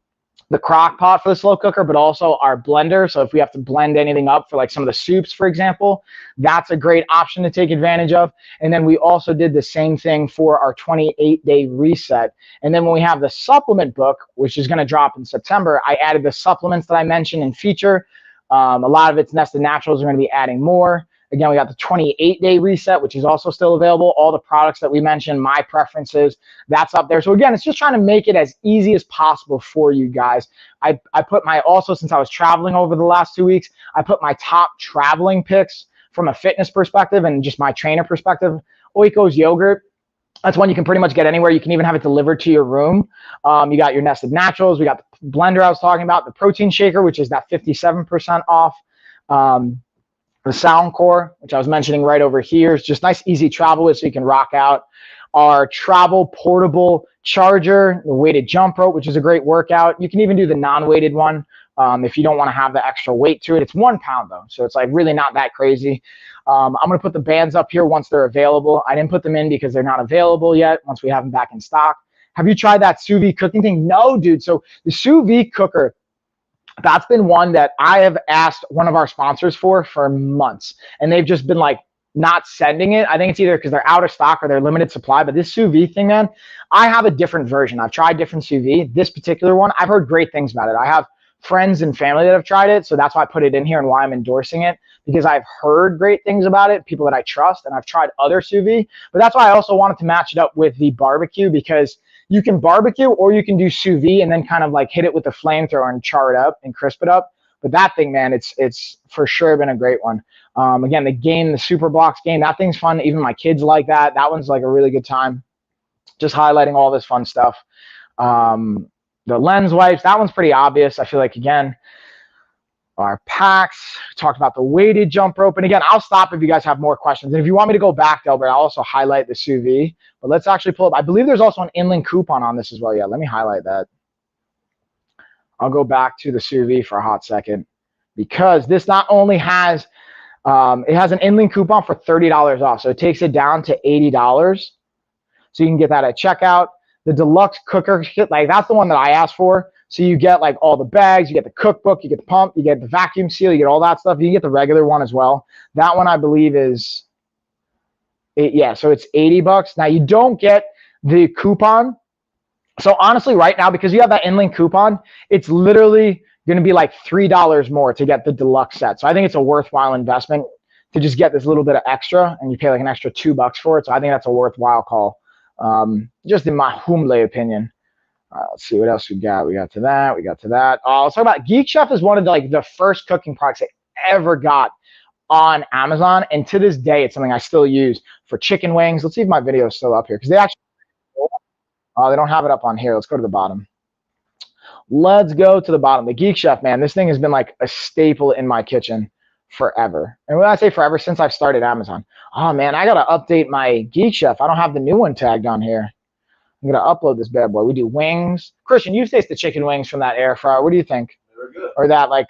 the crock pot for the slow cooker, but also our blender. So if we have to blend anything up for like some of the soups, for example, that's a great option to take advantage of. And then we also did the same thing for our 28-day reset. And then when we have the supplement book, which is going to drop in September, I added the supplements that I mentioned in feature. A lot of it's Nested Naturals. We're going to be adding more. Again, we got the 28-day reset, which is also still available. All the products that we mentioned, my preferences, that's up there. So again, it's just trying to make it as easy as possible for you guys. I put my, also since I was traveling over the last 2 weeks, I put my top traveling picks from a fitness perspective and just my trainer perspective. Oikos yogurt, that's one you can pretty much get anywhere. You can even have it delivered to your room. You got your Nested Naturals. We got the blender I was talking about, the protein shaker, which is that 57% off. The Soundcore, which I was mentioning right over here, is just nice, easy travel with so you can rock out. Our travel portable charger, the weighted jump rope, which is a great workout. You can even do the non-weighted one if you don't want to have the extra weight to it. It's 1 pound though, so it's like really not that crazy. I'm going to put the bands up here once they're available. I didn't put them in because they're not available yet once we have them back in stock. Have you tried that sous vide cooking thing? No, dude. So the sous vide cooker, that's been one that I have asked one of our sponsors for months, and they've just been like not sending it. I think it's either because they're out of stock or they're limited supply. But this sous vide thing, man, I have a different version. I've tried different sous vide. This particular one, I've heard great things about it. I have friends and family that have tried it, so that's why I put it in here and why I'm endorsing it, because I've heard great things about it, people that I trust, and I've tried other sous vide. But that's why I also wanted to match it up with the barbecue, because you can barbecue or you can do sous vide and then kind of like hit it with the flamethrower and char it up and crisp it up. But that thing, man, it's for sure been a great one. Again, the game, the Super Blocks game, that thing's fun. Even my kids like that. That one's like a really good time. Just highlighting all this fun stuff. The lens wipes, that one's pretty obvious. I feel like, again, our packs, talked about the weighted jump rope. And again, I'll stop if you guys have more questions. And if you want me to go back, Delbert, I'll also highlight the sous vide. But let's actually pull up. I believe there's also an inland coupon on this as well. Yeah, let me highlight that. I'll go back to the sous vide for a hot second, because this not only has, it has an inland coupon for $30 off. So it takes it down to $80. So you can get that at checkout. The deluxe cooker kit, like that's the one that I asked for. So you get like all the bags, you get the cookbook, you get the pump, you get the vacuum seal, you get all that stuff. You can get the regular one as well. That one I believe is, yeah, so it's $80. Now you don't get the coupon. So honestly, right now, because you have that inland coupon, it's literally going to be like $3 more to get the deluxe set. So I think it's a worthwhile investment to just get this little bit of extra, and you pay like an extra $2 for it. So I think that's a worthwhile call, just in my humble opinion. Let's see what else we got. We got to that. We got to that. Let's talk about Geek Chef. Is one of the first cooking products I ever got on Amazon, and to this day, it's something I still use for chicken wings. Let's see if my video is still up here, because they actually they don't have it up on here. Let's go to the bottom. Let's go to the bottom. The Geek Chef, man, this thing has been like a staple in my kitchen forever. And when I say forever, since I've started Amazon. Oh man, I gotta update my Geek Chef. I don't have the new one tagged on here. I'm gonna upload this bad boy. We do wings. Christian, you've tasted the chicken wings from that air fryer. What do you think? They were good. Or that like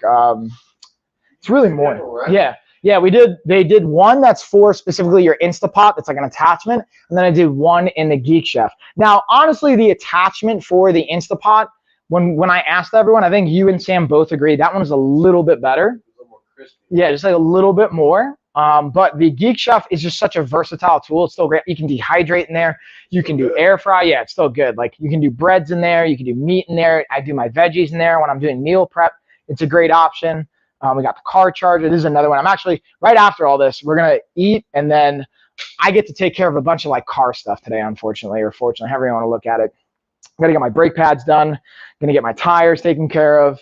it's really more. Right? Yeah. Yeah, we did. They did one that's for specifically your Instapot. That's like an attachment, and then I did one in the Geek Chef. Now, honestly, the attachment for the Instapot, when I asked everyone, I think you and Sam both agreed that one was a little bit better. A little more crispy. Yeah, just like a little bit more. But the Geek Chef is just such a versatile tool. It's still great. You can dehydrate in there. You can do air fry. Yeah, it's still good. Like you can do breads in there. You can do meat in there. I do my veggies in there when I'm doing meal prep. It's a great option. We got the car charger. This is another one. I'm actually, right after all this, we're going to eat, and then I get to take care of a bunch of like car stuff today, unfortunately, or fortunately, however you want to look at it. I'm gonna get my brake pads done, gonna get my tires taken care of.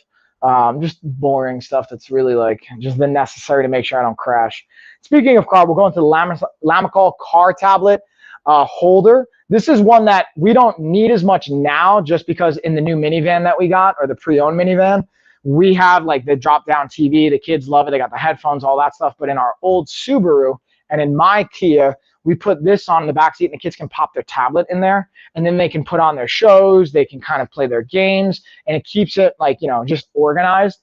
Just boring stuff that's really like just the necessary to make sure I don't crash. Speaking of car, we'll go into the Lamicall car tablet holder. This is one that we don't need as much now just because in the new minivan that we got, or the pre-owned minivan, we have like the drop-down TV. The kids love it. They got the headphones, all that stuff. But in our old Subaru and in my Kia, we put this on the back seat and the kids can pop their tablet in there and then they can put on their shows. They can kind of play their games and it keeps it like, you know, just organized.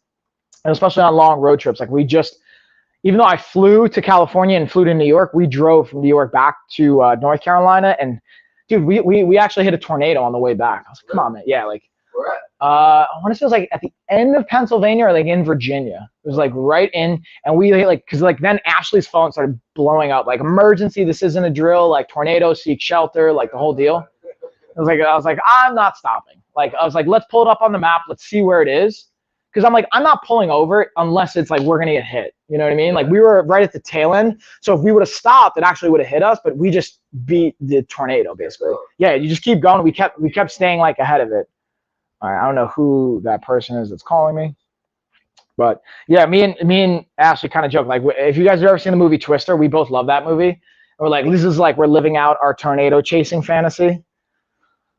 And especially on long road trips. Like we just, even though I flew to California and flew to New York, we drove from New York back to North Carolina. And dude, we actually hit a tornado on the way back. I was like, come on, man. Yeah, like, I want to say it was like at the end of Pennsylvania or like in Virginia. It was like right in, and we like, cause like then Ashley's phone started blowing up, like emergency, this isn't a drill, like tornado, seek shelter, like the whole deal. I was like, I'm not stopping. Like, I was like, let's pull it up on the map. Let's see where it is. Cause I'm like, I'm not pulling over unless it's like, we're going to get hit. You know what I mean? Like we were right at the tail end. So if we would have stopped, it actually would have hit us, but we just beat the tornado basically. Yeah. You just keep going. We kept staying like ahead of it. All right, I don't know who that person is that's calling me, but yeah, me and Ashley kind of joke, like if you guys have ever seen the movie Twister, we both love that movie. And we're like, this is like we're living out our tornado chasing fantasy.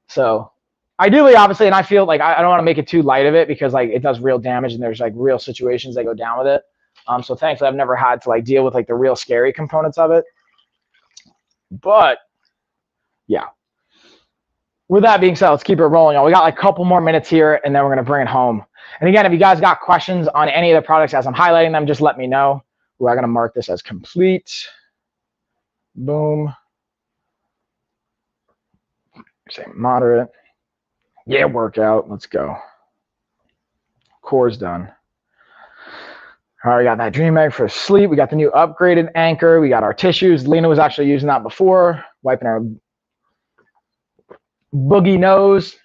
So ideally, obviously, and I feel like I don't want to make it too light of it because like it does real damage and there's like real situations that go down with it. So thankfully, I've never had to like deal with like the real scary components of it. But yeah. With that being said, let's keep it rolling. We got like a couple more minutes here, and then we're going to bring it home. And again, if you guys got questions on any of the products as I'm highlighting them, just let me know. We're going to mark this as complete. Boom. Say moderate. Yeah, workout. Let's go. Core's done. All right, we got that Dream Egg for sleep. We got the new upgraded Anchor. We got our tissues. Lena was actually using that before, wiping our boogie nose.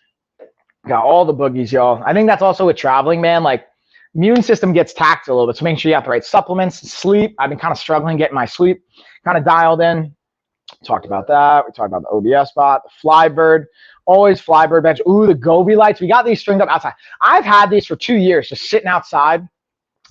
Got all the boogies, y'all. I think that's also with traveling, man. Like immune system gets taxed a little bit, so make sure you have the right supplements. Sleep, I've been kind of struggling getting my sleep kind of dialed in. Talked about that. We talked about the OBS bot, the Flybird, always Flybird bench. Ooh, the Govee lights. We got these stringed up outside. I've had these for 2 years, just sitting outside,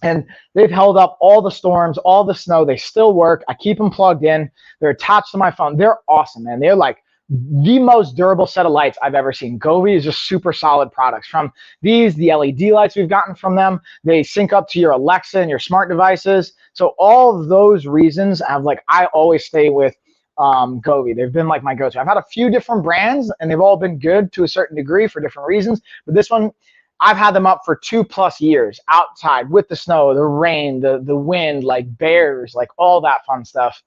and they've held up all the storms, all the snow. They still work. I keep them plugged in. They're attached to my phone. They're awesome, man. They're like the most durable set of lights I've ever seen. Govee is just super solid products. From these, the LED lights we've gotten from them, they sync up to your Alexa and your smart devices. So all of those reasons have like, I always stay with Govee. They've been like my go-to. I've had a few different brands and they've all been good to a certain degree for different reasons. But this one, I've had them up for 2+ years outside with the snow, the rain, the wind, like bears, like all that fun stuff.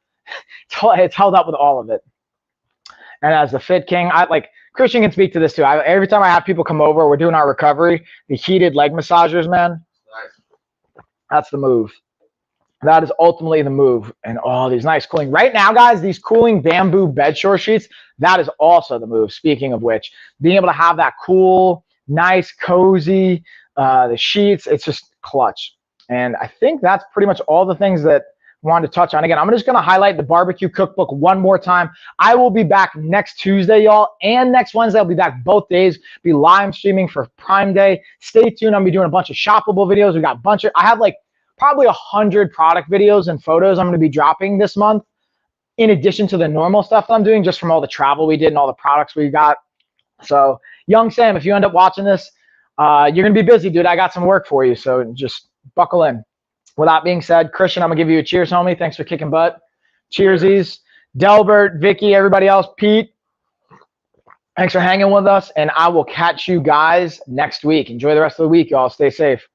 It's held up with all of it. And as the Fit King, Christian can speak to this too. Every time I have people come over, we're doing our recovery, the heated leg massagers, man. Nice. That's the move. That is ultimately the move. And all these nice cooling. Right now, guys, these cooling bamboo bed shore sheets, that is also the move. Speaking of which, being able to have that cool, nice, cozy, the sheets, it's just clutch. And I think that's pretty much all the things that wanted to touch on. Again, I'm just going to highlight the barbecue cookbook one more time. I will be back next Tuesday, y'all, and next Wednesday. I'll be back both days, be live streaming for Prime Day. Stay tuned. I'll be doing a bunch of shoppable videos. We got a bunch of, I have like probably 100 product videos and photos I'm going to be dropping this month, in addition to the normal stuff that I'm doing just from all the travel we did and all the products we got. So, Young Sam, if you end up watching this, you're going to be busy, dude. I got some work for you, so just buckle in. With that being said, Christian, I'm going to give you a cheers, homie. Thanks for kicking butt. Cheersies. Delbert, Vicky, everybody else, Pete, thanks for hanging with us, and I will catch you guys next week. Enjoy the rest of the week, y'all. Stay safe.